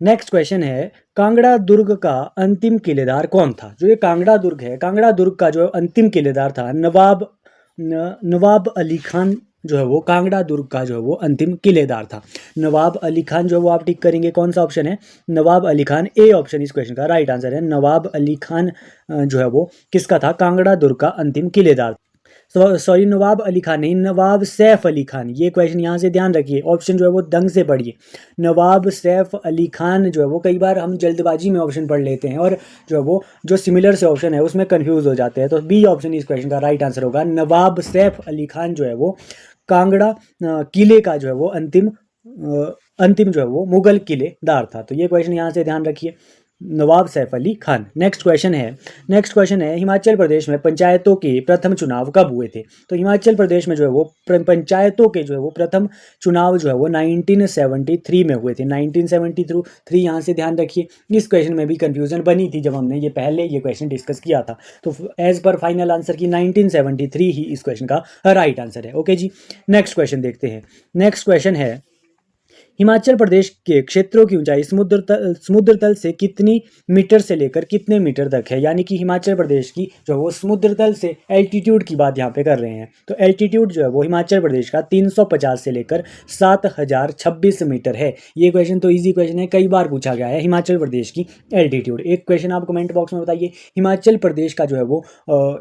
नेक्स्ट क्वेश्चन है, कांगड़ा दुर्ग का अंतिम किलेदार कौन था? जो ये कांगड़ा दुर्ग है, कांगड़ा दुर्ग का जो अंतिम किलेदार था नवाब अली खान जो है वो कांगड़ा दुर्ग का जो है वो अंतिम किलेदार था। नवाब अली खान जो है वो आप टिक करेंगे, कौन सा ऑप्शन है? नवाब अली खान। ए ऑप्शन इस क्वेश्चन का राइट आंसर है। नवाब अली खान जो है वो किसका था? कांगड़ा दुर्ग का अंतिम किलेदार। सॉरी, नवाब अली खान नहीं, नवाब सैफ अली खान। ये क्वेश्चन यहाँ से ध्यान रखिए, ऑप्शन जो है वो ढंग से पढ़िए। नवाब सैफ अली खान जो है वो, कई बार हम जल्दबाजी में ऑप्शन पढ़ लेते हैं और जो है वो जो सिमिलर से ऑप्शन है उसमें कंफ्यूज हो जाते हैं। तो बी ऑप्शन इस क्वेश्चन का राइट आंसर होगा। नवाब सैफ अली खान जो है वो कांगड़ा किले का जो है वो अंतिम जो है वो मुगल किलेदार था। तो ये क्वेश्चन यहाँ से ध्यान रखिए, नवाब सैफ अली खान। नेक्स्ट क्वेश्चन है, हिमाचल प्रदेश में पंचायतों के प्रथम चुनाव कब हुए थे? तो हिमाचल प्रदेश में जो है वो पंचायतों के जो है वो प्रथम चुनाव जो है वो 1973 में हुए थे। 1973 यहाँ से ध्यान रखिए। इस क्वेश्चन में भी कंफ्यूजन बनी थी जब हमने ये क्वेश्चन डिस्कस किया था। तो एज पर फाइनल आंसर की 1973 ही इस क्वेश्चन का राइट आंसर है। ओके जी, नेक्स्ट क्वेश्चन देखते हैं। नेक्स्ट क्वेश्चन है, हिमाचल प्रदेश के क्षेत्रों की ऊंचाई समुद्र तल से कितनी मीटर से लेकर कितने मीटर तक है? यानी कि हिमाचल प्रदेश की जो है वो समुद्र तल से एल्टीट्यूड की बात यहाँ पे कर रहे हैं। तो एल्टीट्यूड जो है वो हिमाचल प्रदेश का 350 से लेकर 7026 मीटर है। ये क्वेश्चन तो इजी क्वेश्चन है, कई बार पूछा गया है हिमाचल प्रदेश की एल्टीट्यूड। एक क्वेश्चन आप कमेंट बॉक्स में बताइए, हिमाचल प्रदेश का जो है वो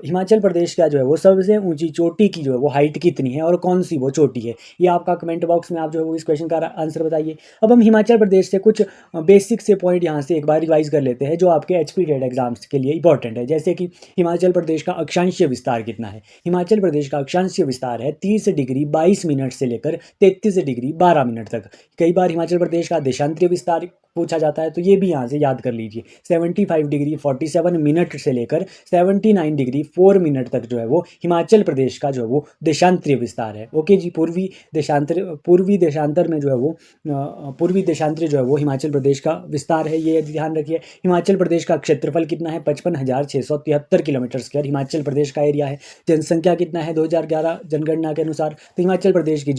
हिमाचल प्रदेश का जो है वो सबसे ऊंची चोटी की जो है वो हाइट कितनी है और कौन सी वो चोटी है? ये आपका कमेंट बॉक्स में आप जो है वो इस क्वेश्चन का आंसर बताइए। अब हम हिमाचल प्रदेश से कुछ बेसिक से पॉइंट यहाँ से एक बार रिवाइज कर लेते हैं जो आपके एचपी टेट एग्जाम्स के लिए इंपॉर्टेंट है। जैसे कि हिमाचल प्रदेश का अक्षांशीय विस्तार कितना है? हिमाचल प्रदेश का अक्षांशीय विस्तार है 30 डिग्री 22 मिनट से लेकर 33 डिग्री 12 मिनट तक। कई बार हिमाचल प्रदेश का देशांतरीय विस्तार पूछा जाता है, तो ये भी यहाँ से याद कर लीजिए। 75 डिग्री 47 मिनट से लेकर 79 डिग्री 4 मिनट तक जो है वो हिमाचल प्रदेश का जो है वो देशांतरीय विस्तार है। ओके जी, पूर्वी देशांतर में जो है वो पूर्वी देशांतरी जो है वो हिमाचल प्रदेश का विस्तार है, ये ध्यान रखिए। हिमाचल प्रदेश का क्षेत्रफल कितना है? 55,673 किलोमीटर स्क्वायर हिमाचल प्रदेश का एरिया है। जनसंख्या कितना है 2011 जनगणना के अनुसार? तो हिमाचल प्रदेश की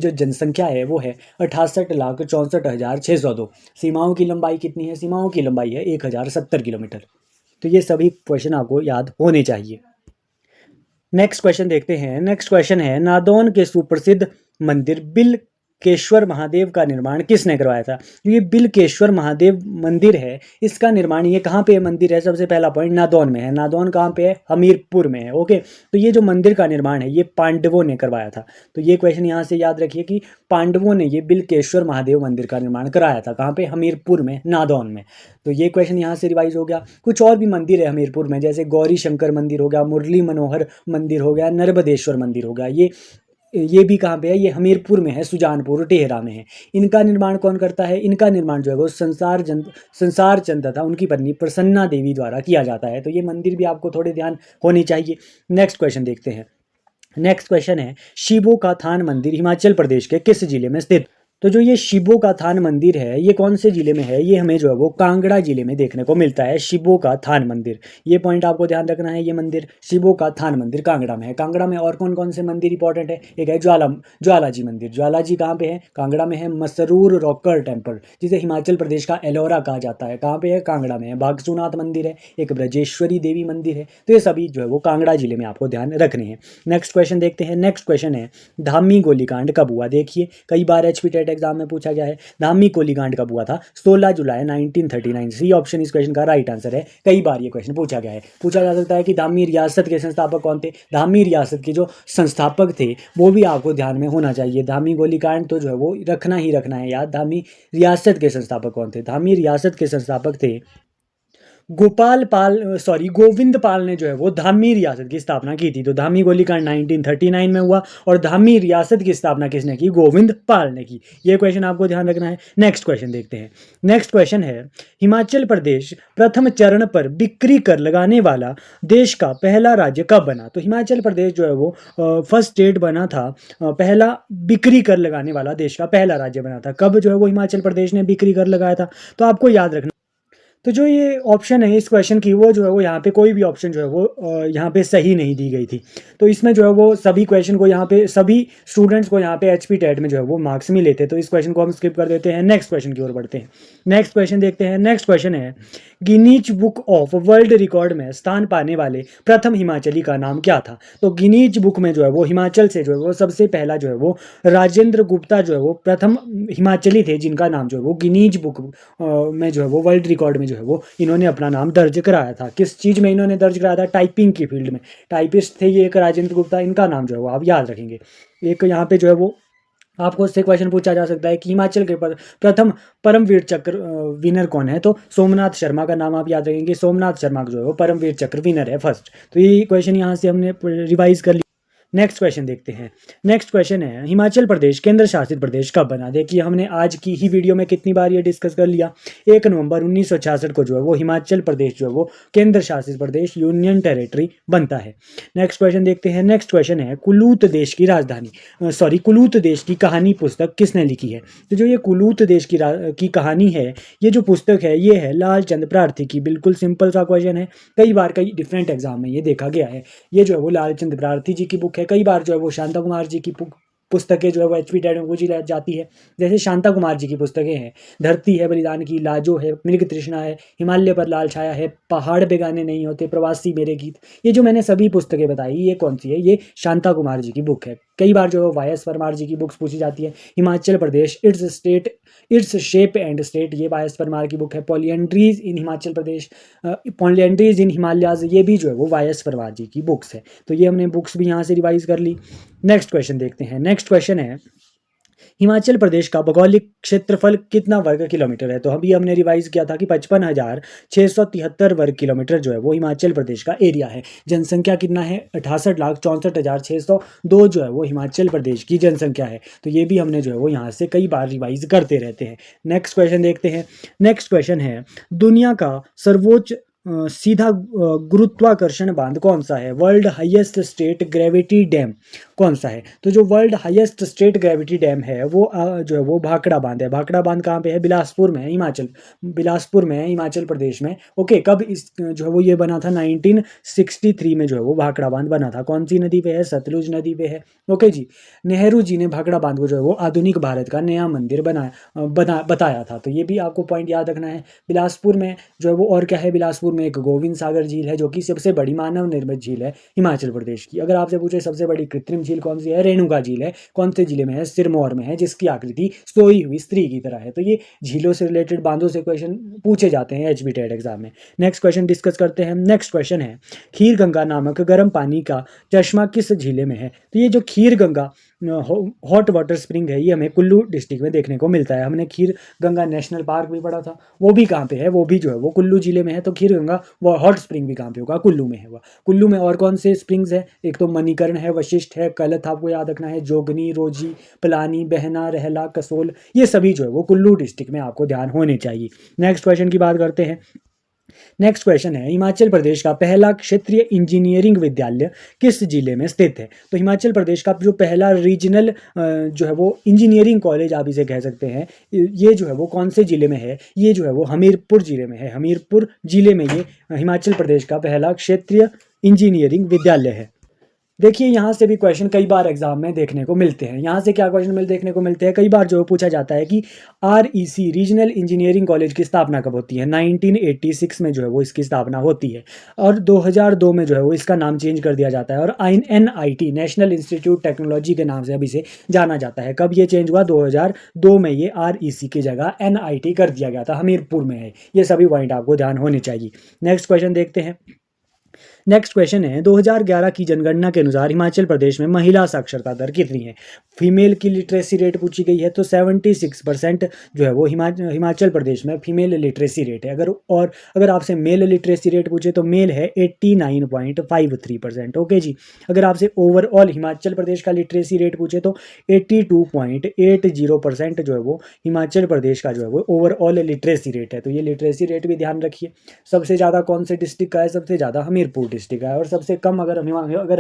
जो जनसंख्या है वो है 68,64,602। सीमाओं की लंबाई कितनी है? सीमाओं की लंबाई है 1070 किलोमीटर। तो ये सभी क्वेश्चन आपको याद होने चाहिए। नेक्स्ट क्वेश्चन देखते हैं। नेक्स्ट क्वेश्चन है, नादौन के सुप्रसिद्ध मंदिर बिलकेश्वर महादेव का निर्माण किसने करवाया था? ये बिलकेश्वर महादेव मंदिर है, इसका निर्माण ये कहाँ पे मंदिर है? सबसे पहला पॉइंट, नादौन में है। नादौन कहाँ पे है? हमीरपुर में है। ओके, तो ये जो मंदिर का निर्माण है ये पांडवों ने करवाया था। तो ये क्वेश्चन यहाँ से याद रखिए कि पांडवों ने ये बिलकेश्वर महादेव मंदिर का निर्माण कराया था। कहाँ पे? हमीरपुर में, नादौन में। तो ये क्वेश्चन यहाँ से रिवाइज हो गया। कुछ और भी मंदिर है हमीरपुर में, जैसे गौरी शंकर मंदिर हो गया, मुरली मनोहर मंदिर हो गया, नर्मदेश्वर मंदिर हो गया। ये भी कहाँ पे है? ये हमीरपुर में है, सुजानपुर टेहरा में है। इनका निर्माण कौन करता है? इनका निर्माण जो है वो संसार चंद तथा उनकी पत्नी प्रसन्ना देवी द्वारा किया जाता है। तो ये मंदिर भी आपको थोड़े ध्यान होने चाहिए। नेक्स्ट क्वेश्चन देखते हैं। नेक्स्ट क्वेश्चन है, शिबो का थान मंदिर हिमाचल प्रदेश के किस जिले में स्थित? तो जो ये शिबो का थान मंदिर है ये कौन से जिले में है? ये हमें जो है वो कांगड़ा जिले में देखने को मिलता है, शिबो का थान मंदिर। ये पॉइंट आपको ध्यान रखना है। ये मंदिर शिबो का थान मंदिर कांगड़ा में है। कांगड़ा में और कौन कौन से मंदिर इंपॉर्टेंट है? एक है ज्वालाजी मंदिर। ज्वालाजी कहाँ पे है? कांगड़ा में है। मसरूर रॉकर टेम्पल, जिसे हिमाचल प्रदेश का एलोरा कहा जाता है, कहाँ पे है? कांगड़ा में है। बागसूनाथ मंदिर है, एक ब्रजेश्वरी देवी मंदिर है। तो ये सभी जो है वो कांगड़ा जिले में आपको ध्यान रखने हैं। नेक्स्ट क्वेश्चन देखते हैं। नेक्स्ट क्वेश्चन है, धामी गोलीकांड कब हुआ? देखिए, कई बार एचपी टेट एग्जाम में पूछा गया है। धामी गोलीकांड कब हुआ था? 16 जुलाई 1939। सी ऑप्शन इस क्वेश्चन का राइट आंसर है। कई बार ये क्वेश्चन पूछा गया है। पूछा जा सकता है कि धामी रियासत के संस्थापक कौन थे? धामी रियासत के जो संस्थापक थे वो भी आपको ध्यान में होना चाहिए। धामी गोलीकांड तो जो है वो रखना ही रखना है याद। धामी रियासत के संस्थापक कौन थे? धामी रियासत के संस्थापक थे गोविंद पाल ने जो है वो धामी रियासत की स्थापना की थी। तो धामी गोलीकांड 1939 में हुआ और धामी रियासत की स्थापना किसने की? गोविंद पाल ने की। ये क्वेश्चन आपको ध्यान रखना है। नेक्स्ट क्वेश्चन देखते हैं। नेक्स्ट क्वेश्चन है, हिमाचल प्रदेश प्रथम चरण पर बिक्री कर लगाने वाला देश का पहला राज्य कब बना? तो हिमाचल प्रदेश जो है वो फर्स्ट स्टेट बना था, पहला बिक्री कर लगाने वाला देश का पहला राज्य बना था। कब जो है वो हिमाचल प्रदेश ने बिक्री कर लगाया था? तो आपको याद रखना तो जो ये ऑप्शन है इस क्वेश्चन की, वो जो है वो यहाँ पे कोई भी ऑप्शन जो है वो यहाँ पे सही नहीं दी गई थी। तो इसमें जो है वो सभी क्वेश्चन को यहाँ पे सभी स्टूडेंट्स को यहाँ पे एचपी टेट में जो है वो मार्क्स मिले थे। तो इस क्वेश्चन को हम स्किप कर देते हैं, नेक्स्ट क्वेश्चन की ओर बढ़ते हैं। नेक्स्ट क्वेश्चन देखते हैं। नेक्स्ट क्वेश्चन है, Guinness book of world record में स्थान पाने वाले प्रथम हिमाचली का नाम क्या था? तो गिनीज बुक में जो है वो हिमाचल से जो है वो सबसे पहला जो है वो राजेंद्र गुप्ता जो है वो प्रथम हिमाचली थे, जिनका नाम जो है वो गिनीज बुक में जो है वो वर्ल्ड रिकॉर्ड में जो है वो इन्होंने अपना नाम दर्ज कराया था। किस चीज़ में इन्होंने दर्ज कराया था? टाइपिंग की फील्ड में। टाइपिस्ट थे ये एक राजेंद्र गुप्ता, इनका नाम जो है वो आप याद रखेंगे। एक यहाँ पे जो है वो आपको उससे क्वेश्चन पूछा जा सकता है कि हिमाचल के प्रथम परमवीर चक्र विनर कौन है? तो सोमनाथ शर्मा का नाम आप याद रखेंगे। सोमनाथ शर्मा जो है वो परमवीर चक्र विनर है फर्स्ट। तो ये क्वेश्चन यहाँ से हमने रिवाइज कर लिया। नेक्स्ट क्वेश्चन देखते हैं। नेक्स्ट क्वेश्चन है, हिमाचल प्रदेश केंद्र शासित प्रदेश कब बना? देखिए हमने आज की ही वीडियो में कितनी बार ये डिस्कस कर लिया। 1 नवंबर 1966 को जो है वो हिमाचल प्रदेश जो है वो केंद्र शासित प्रदेश यूनियन टेरिटरी बनता है। नेक्स्ट क्वेश्चन देखते हैं। नेक्स्ट क्वेश्चन है, कुलूत देश की राजधानी कुलूत देश की कहानी पुस्तक किसने लिखी है? तो जो ये कुलूत देश की कहानी है, ये जो पुस्तक है ये है लालचंद प्रार्थी की। बिल्कुल सिंपल सा क्वेश्चन है, कई बार कई डिफरेंट एग्जाम में ये देखा गया है। ये जो है वो लालचंद प्रार्थी जी की बुक है। कई बार जो है वो शांता कुमार जी की पुस्तकें जो है वो एचपी टेट में पूछी जाती है। जैसे शांता कुमार जी की पुस्तकें हैं, धरती है बलिदान की, लाजो है, मृग तृष्णा है, हिमालय पर लाल छाया है, पहाड़ बेगाने नहीं होते, प्रवासी मेरे गीत। ये जो मैंने सभी पुस्तकें बताई, ये कौन सी है? ये शांता कुमार जी की बुक है। कई बार जो है वाई एस परमार जी की बुक्स पूछी जाती है। Himachal Pradesh its shape and state, ये वाई एस परमार की बुक है। पॉलिएंड्रीज इन हिमाचल प्रदेश, पॉलिएंड्रीज इन हिमालयाज, ये भी जो है वो वाई एस परमार जी की बुक्स है। तो ये हमने बुक्स भी यहाँ से रिवाइज कर ली। नेक्स्ट क्वेश्चन देखते हैं। नेक्स्ट क्वेश्चन है, हिमाचल प्रदेश का भौगोलिक क्षेत्रफल कितना वर्ग किलोमीटर है? तो अभी हमने रिवाइज किया था कि 55,673 वर्ग किलोमीटर जो है वो हिमाचल प्रदेश का एरिया है। जनसंख्या कितना है? 68,64,602 जो है वो हिमाचल प्रदेश की जनसंख्या है। तो ये भी हमने जो है वो यहाँ से कई बार रिवाइज करते रहते हैं। नेक्स्ट क्वेश्चन देखते हैं। नेक्स्ट क्वेश्चन है, दुनिया का सर्वोच्च सीधा गुरुत्वाकर्षण बांध कौन सा है? World highest state gravity dam कौन सा है? तो जो world highest state gravity dam है वो जो है वो भाखड़ा बांध है। भाखड़ा बांध कहाँ पे है? बिलासपुर में है, बिलासपुर में है, हिमाचल प्रदेश में। ओके, कब इस जो है वो ये बना था? 1963 में जो है वो भाखड़ा बांध बना था। कौन सी नदी पे है? सतलुज नदी पे है। ओके जी, नेहरू जी ने भाखड़ा बांध को जो है वो आधुनिक भारत का नया मंदिर बताया था। तो ये भी आपको पॉइंट याद रखना है। बिलासपुर में जो है वो और क्या है? बिलासपुर में एक गोविंद सागर झील है, जो कि सबसे बड़ी मानव निर्मित झील है हिमाचल प्रदेश की। अगर आपसे पूछे सबसे बड़ी कृत्रिम झील कौन सी है? रेणुका झील है। कौन से जिले में है? सिरमौर में है, जिसकी आकृति सोई हुई स्त्री की तरह है। तो ये झीलों से रिलेटेड, बांधों से क्वेश्चन पूछे जाते हैं एचबी टेट एग्जाम में। नेक्स्ट क्वेश्चन डिस्कस करते हैं। नेक्स्ट क्वेश्चन है, खीर गंगा नामक गर्म पानी का चश्मा किस जिले में है? तो ये जो खीर गंगा हॉट वाटर स्प्रिंग है, ये हमें कुल्लू डिस्ट्रिक्ट में देखने को मिलता है। हमने खीर गंगा नेशनल पार्क भी पढ़ा था, वो भी कहाँ पे है? वो भी जो है वो कुल्लू जिले में है। तो खीर गंगा वो हॉट स्प्रिंग भी कहाँ पे होगा? कुल्लू में है। वह कुल्लू में और कौन से स्प्रिंग्स है? एक तो मणिकर्ण है, वशिष्ठ है, कलथ आपको याद रखना है, जोगनी, रोजी, पलानी, बहना, रहला, कसोल, ये सभी जो है वो कुल्लू डिस्ट्रिक्ट में आपको ध्यान होने चाहिए। नेक्स्ट क्वेश्चन की बात करते हैं। नेक्स्ट क्वेश्चन है, हिमाचल प्रदेश का पहला क्षेत्रीय इंजीनियरिंग विद्यालय किस जिले में स्थित है? तो हिमाचल प्रदेश का जो पहला रीजनल जो है वो इंजीनियरिंग कॉलेज आप इसे कह सकते हैं, ये जो है वो कौन से जिले में है? ये जो है वो हमीरपुर जिले में है। हमीरपुर जिले में ये हिमाचल प्रदेश का पहला क्षेत्रीय इंजीनियरिंग विद्यालय है। देखिए यहाँ से भी क्वेश्चन कई बार एग्जाम में देखने को मिलते हैं। यहाँ से क्या क्वेश्चन देखने को मिलते हैं? कई बार जो पूछा जाता है कि REC रीजनल इंजीनियरिंग कॉलेज की स्थापना कब होती है? 1986 में जो है वो इसकी स्थापना होती है, और 2002 में जो है वो इसका नाम चेंज कर दिया जाता है और NIT नेशनल इंस्टीट्यूट टेक्नोलॉजी के नाम से अब इसे जाना जाता है। कब ये चेंज हुआ? 2002 में ये REC की जगह NIT कर दिया गया था। हमीरपुर में है। ये सभी पॉइंट आपको ध्यान होने चाहिए। नेक्स्ट क्वेश्चन देखते हैं। नेक्स्ट क्वेश्चन है, 2011 की जनगणना के अनुसार हिमाचल प्रदेश में महिला साक्षरता दर कितनी है? फीमेल की लिटरेसी रेट पूछी गई है, तो 76% जो है वो हिमाचल प्रदेश में फीमेल लिटरेसी रेट है। अगर आपसे मेल लिटरेसी रेट पूछे तो मेल है 89.53%। ओके जी, अगर आपसे ओवरऑल हिमाचल प्रदेश का लिटरेसी रेट पूछे तो 82.80% जो है वो हिमाचल प्रदेश का जो है वो ओवरऑल लिटरेसी रेट है। तो ये लिटरेसी रेट भी ध्यान रखिए। सबसे ज़्यादा कौन से डिस्ट्रिक्ट का है? सबसे ज़्यादा हमीरपुर डिस्ट्रिक्ट है। और सबसे कम अगर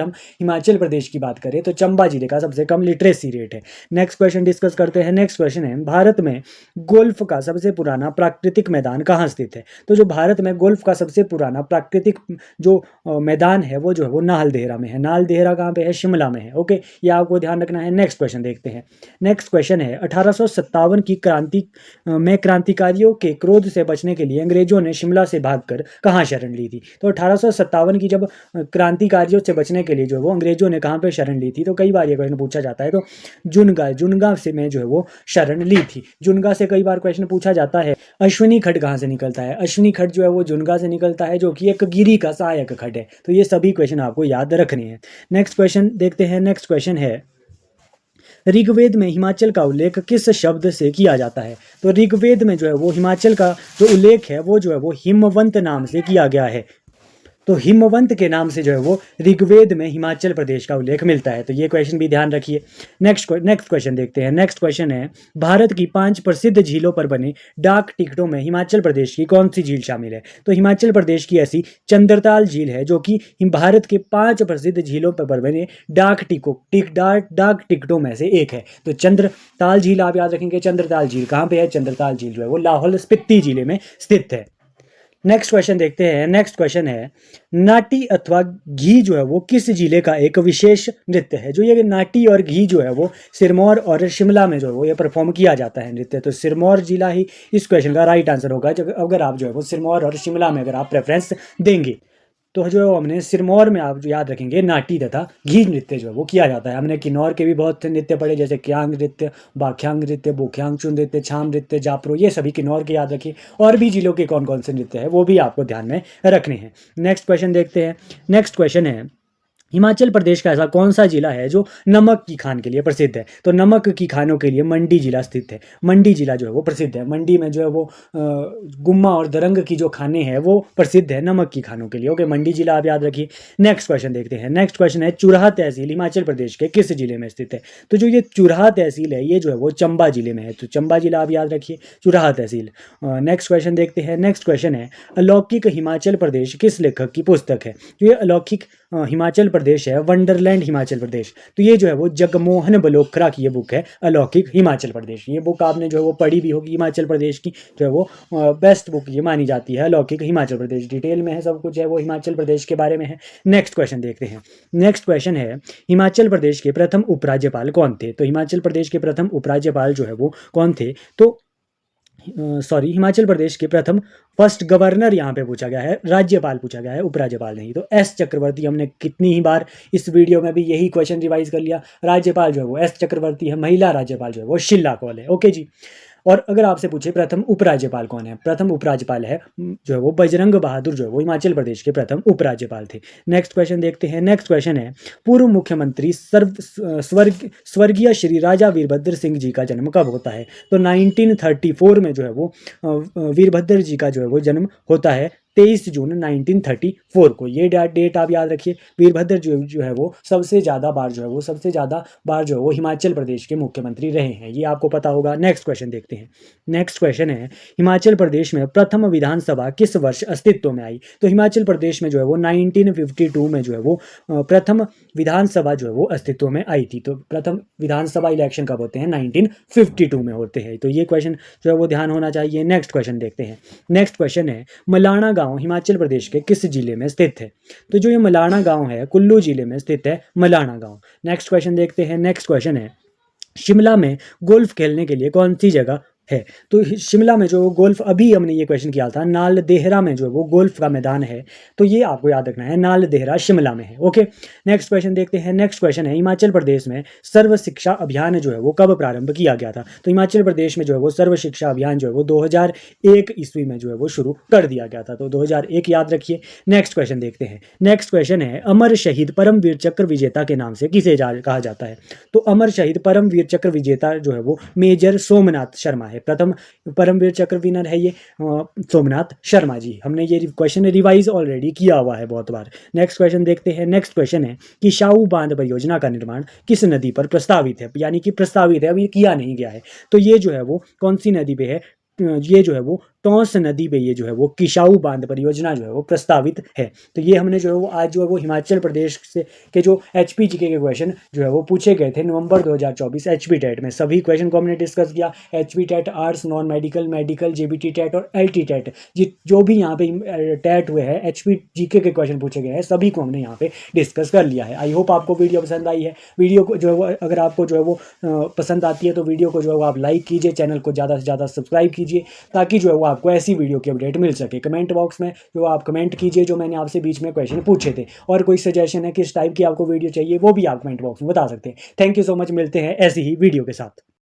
हम हिमाचल प्रदेश की बात करें तो चंबा जिले का सबसे कम लिटरेसी रेट है। नेक्स्ट क्वेश्चन डिस्कस करते हैं। नेक्स्ट क्वेश्चन है, भारत में गोल्फ का सबसे पुराना प्राकृतिक मैदान कहाँ स्थित है? तो जो भारत में गोल्फ का सबसे पुराना प्राकृतिक जो मैदान है वो जो है वो नालदेहरा में है। नालदेहरा कहाँ पे है? शिमला में है। ओके, ये आपको ध्यान रखना है। नेक्स्ट क्वेश्चन देखते हैं। नेक्स्ट क्वेश्चन है, 1857 की क्रांति में क्रांतिकारियों के क्रोध से बचने के लिए अंग्रेजों ने शिमला से भागकर कहाँ शरण ली थी? तो 1857 की जब क्रांतिकारियों से बचने के लिए जो है वो अंग्रेजों ने कहाँ पे शरण ली थी? तो कई बार ये क्वेश्चन पूछा जाता है। तो जुनगा से में जो है वो शरण ली थी। जुनगा से कई बार क्वेश्चन पूछा जाता है। अश्विनी खड्ड कहाँ से निकलता है? अश्विनी खड्ड जो है वो जुनगा से निकलता है, जो कि एक गिरी का सहायक खड्ड है। तो ये सभी क्वेश्चन आपको याद रखने हैं। नेक्स्ट क्वेश्चन देखते हैं। नेक्स्ट क्वेश्चन है, ऋग्वेद में हिमाचल का उल्लेख किस शब्द से किया जाता है? तो ऋग्वेद में जो है वो हिमाचल का जो उल्लेख है वो जो है वो हिमवंत नाम से किया गया है। तो हिमवंत के नाम से जो है वो ऋग्वेद में हिमाचल प्रदेश का उल्लेख मिलता है। तो ये क्वेश्चन भी ध्यान रखिए। नेक्स्ट क्वेश्चन देखते हैं। नेक्स्ट क्वेश्चन है, भारत की 5 प्रसिद्ध झीलों पर बने डाक टिकटों में हिमाचल प्रदेश की कौन सी झील शामिल है? तो हिमाचल प्रदेश की ऐसी चंद्रताल झील है, जो कि भारत के 5 प्रसिद्ध झीलों पर बने डाक टिकटों में से एक है। तो चंद्रताल झील आप याद रखेंगे। चंद्रताल झील कहाँ पे है? चंद्रताल झील जो है वो लाहौल स्पीति जिले में स्थित है। नेक्स्ट क्वेश्चन देखते हैं। नेक्स्ट क्वेश्चन है, नाटी अथवा घी जो है वो किस जिले का एक विशेष नृत्य है? जो ये नाटी और घी जो है वो सिरमौर और शिमला में जो है वो ये परफॉर्म किया जाता है नृत्य। तो सिरमौर जिला ही इस क्वेश्चन का राइट आंसर होगा, अगर आप जो है वो सिरमौर और शिमला में अगर आप प्रेफरेंस देंगे। तो जो है हमने सिरमौर में आप जो याद रखेंगे नाटी तथा घी नृत्य जो है वो किया जाता है। हमने किन्नौर के भी बहुत से नृत्य पढ़े, जैसे क्यांग नृत्य, बाख्यांग नृत्य, बोख्यांगचू नृत्य, छाम नृत्य, जापरो, ये सभी किन्नौर के याद रखिए। और भी जिलों के कौन कौन से नृत्य है वो भी आपको ध्यान में रखने हैं। नेक्स्ट क्वेश्चन देखते हैं। नेक्स्ट क्वेश्चन है, हिमाचल प्रदेश का ऐसा कौन सा जिला है जो नमक की खान के लिए प्रसिद्ध है? तो नमक की खानों के लिए मंडी जिला स्थित है। मंडी जिला जो है वो प्रसिद्ध है। मंडी में जो है वो गुम्मा और दरंग की जो खाने हैं वो प्रसिद्ध है नमक की खानों के लिए। ओके, मंडी जिला आप याद रखिए। नेक्स्ट क्वेश्चन देखते हैं। नेक्स्ट क्वेश्चन है, चुराह तहसील हिमाचल प्रदेश के किस जिले में स्थित है? तो जो ये चुराह तहसील है ये जो है वो चंबा जिले में है। तो चंबा जिला आप याद रखिए, चुराह तहसील। नेक्स्ट क्वेश्चन देखते हैं। नेक्स्ट क्वेश्चन है, अलौकिक हिमाचल प्रदेश किस लेखक की पुस्तक है? तो ये अलौकिक हिमाचल प्रदेश है वंडरलैंड हिमाचल प्रदेश। तो ये जो है वो जगमोहन बलोखरा की ये बुक है, अलौकिक हिमाचल प्रदेश। ये बुक आपने जो है वो पढ़ी भी होगी। हिमाचल प्रदेश की जो है वो बेस्ट बुक ये मानी जाती है, अलौकिक हिमाचल प्रदेश। डिटेल में है, सब कुछ है वो हिमाचल प्रदेश के बारे में है। नेक्स्ट क्वेश्चन देखते हैं। नेक्स्ट क्वेश्चन है, हिमाचल प्रदेश के प्रथम उपराज्यपाल कौन थे? तो हिमाचल प्रदेश के प्रथम उपराज्यपाल जो है वो कौन थे? तो हिमाचल प्रदेश के प्रथम फर्स्ट गवर्नर यहाँ पे पूछा गया है, राज्यपाल पूछा गया है, उपराज्यपाल नहीं। तो एस चक्रवर्ती, हमने कितनी ही बार इस वीडियो में भी यही क्वेश्चन रिवाइज कर लिया। राज्यपाल जो है वो एस चक्रवर्ती है, महिला राज्यपाल जो है वो शीला कौल है। ओके जी। और अगर आपसे पूछे प्रथम उपराज्यपाल कौन है? प्रथम उपराज्यपाल है जो है वो बजरंग बहादुर जो है वो हिमाचल प्रदेश के प्रथम उपराज्यपाल थे। नेक्स्ट क्वेश्चन देखते हैं। नेक्स्ट क्वेश्चन है, पूर्व मुख्यमंत्री स्वर्गीय श्री राजा वीरभद्र सिंह जी का जन्म कब होता है? तो 1934 में जो है वो वीरभद्र जी का जो है वो जन्म होता है, 23 जून 1934 को। ये डेट आप याद रखिए। वीरभद्र जो है वो सबसे ज़्यादा बार जो है वो हिमाचल प्रदेश के मुख्यमंत्री रहे हैं, ये आपको पता होगा। नेक्स्ट क्वेश्चन देखते हैं। नेक्स्ट क्वेश्चन है, हिमाचल प्रदेश में प्रथम विधानसभा किस वर्ष अस्तित्व में आई? तो हिमाचल प्रदेश में जो है वो 1952 में जो है वो प्रथम विधानसभा जो है वो अस्तित्व में आई थी। तो प्रथम विधानसभा इलेक्शन कब होते हैं? 1952 में होते हैं। तो ये क्वेश्चन जो है वो ध्यान होना चाहिए। नेक्स्ट क्वेश्चन देखते हैं। नेक्स्ट क्वेश्चन है, मलाना गांव हिमाचल प्रदेश के किस जिले में स्थित है? तो जो ये मलाना गांव है कुल्लू जिले में स्थित है, मलाना गांव। नेक्स्ट क्वेश्चन देखते हैं। नेक्स्ट क्वेश्चन है, शिमला में गोल्फ खेलने के लिए कौन सी जगह है? तो शिमला में जो गोल्फ, अभी हमने ये क्वेश्चन किया था, नालदेहरा में जो है वो गोल्फ का मैदान है। तो ये आपको याद रखना है, नालदेहरा शिमला में है। ओके, नेक्स्ट क्वेश्चन देखते हैं। नेक्स्ट क्वेश्चन है, हिमाचल प्रदेश में सर्व शिक्षा अभियान जो है वो कब प्रारंभ किया गया था? तो हिमाचल प्रदेश में जो है वो सर्व शिक्षा अभियान जो है वो 2001 ईस्वी में जो है वो शुरू कर दिया गया था। तो 2001 याद रखिए। नेक्स्ट क्वेश्चन देखते हैं। नेक्स्ट क्वेश्चन है, अमर शहीद परमवीर चक्र विजेता के नाम से किसे कहा जाता है? तो अमर शहीद परमवीर चक्र विजेता जो है वो मेजर सोमनाथ शर्मा है। प्रथम परमवीर चक्र विनर है ये सोमनाथ शर्मा जी। हमने ये क्वेश्चन रिवाइज ऑलरेडी किया हुआ है बहुत बार। नेक्स्ट क्वेश्चन देखते हैं। नेक्स्ट क्वेश्चन है कि शाहू बांध परियोजना का निर्माण किस नदी पर प्रस्तावित है? यानी कि प्रस्तावित है, अभी किया नहीं गया है। तो ये जो है वो कौन सी नदी पे है? ये जो है वो टॉस नदी पे ये जो है वो किशाऊ बांध परियोजना जो है वो प्रस्तावित है। तो ये हमने जो है वो आज जो है वो हिमाचल प्रदेश से के जो HPGK के क्वेश्चन जो है वो पूछे गए थे नवंबर 2024 HP टेट में। सभी क्वेश्चन को हमने डिस्कस किया। HP TET, arts, non medical, medical, JBT TET और LT टेट, जो भी यहाँ पे टेट हुए हैं, HPGK के क्वेश्चन पूछे गए हैं, सभी को हमने यहाँ पे डिस्कस कर लिया है। आई होप आपको वीडियो पसंद आई है। वीडियो को जो है वो अगर आपको जो है वो पसंद आती है तो वीडियो को जो है वो आप लाइक कीजिए, चैनल को ज़्यादा से ज़्यादा सब्सक्राइब कीजिए, ताकि जो है वो आपको ऐसी वीडियो की अपडेट मिल सके। कमेंट बॉक्स में जो आप कमेंट कीजिए जो मैंने आपसे बीच में क्वेश्चन पूछे थे, और कोई सजेशन है किस टाइप की आपको वीडियो चाहिए वो भी आप कमेंट बॉक्स में बता सकते हैं। थैंक यू सो मच, मिलते हैं ऐसी ही वीडियो के साथ।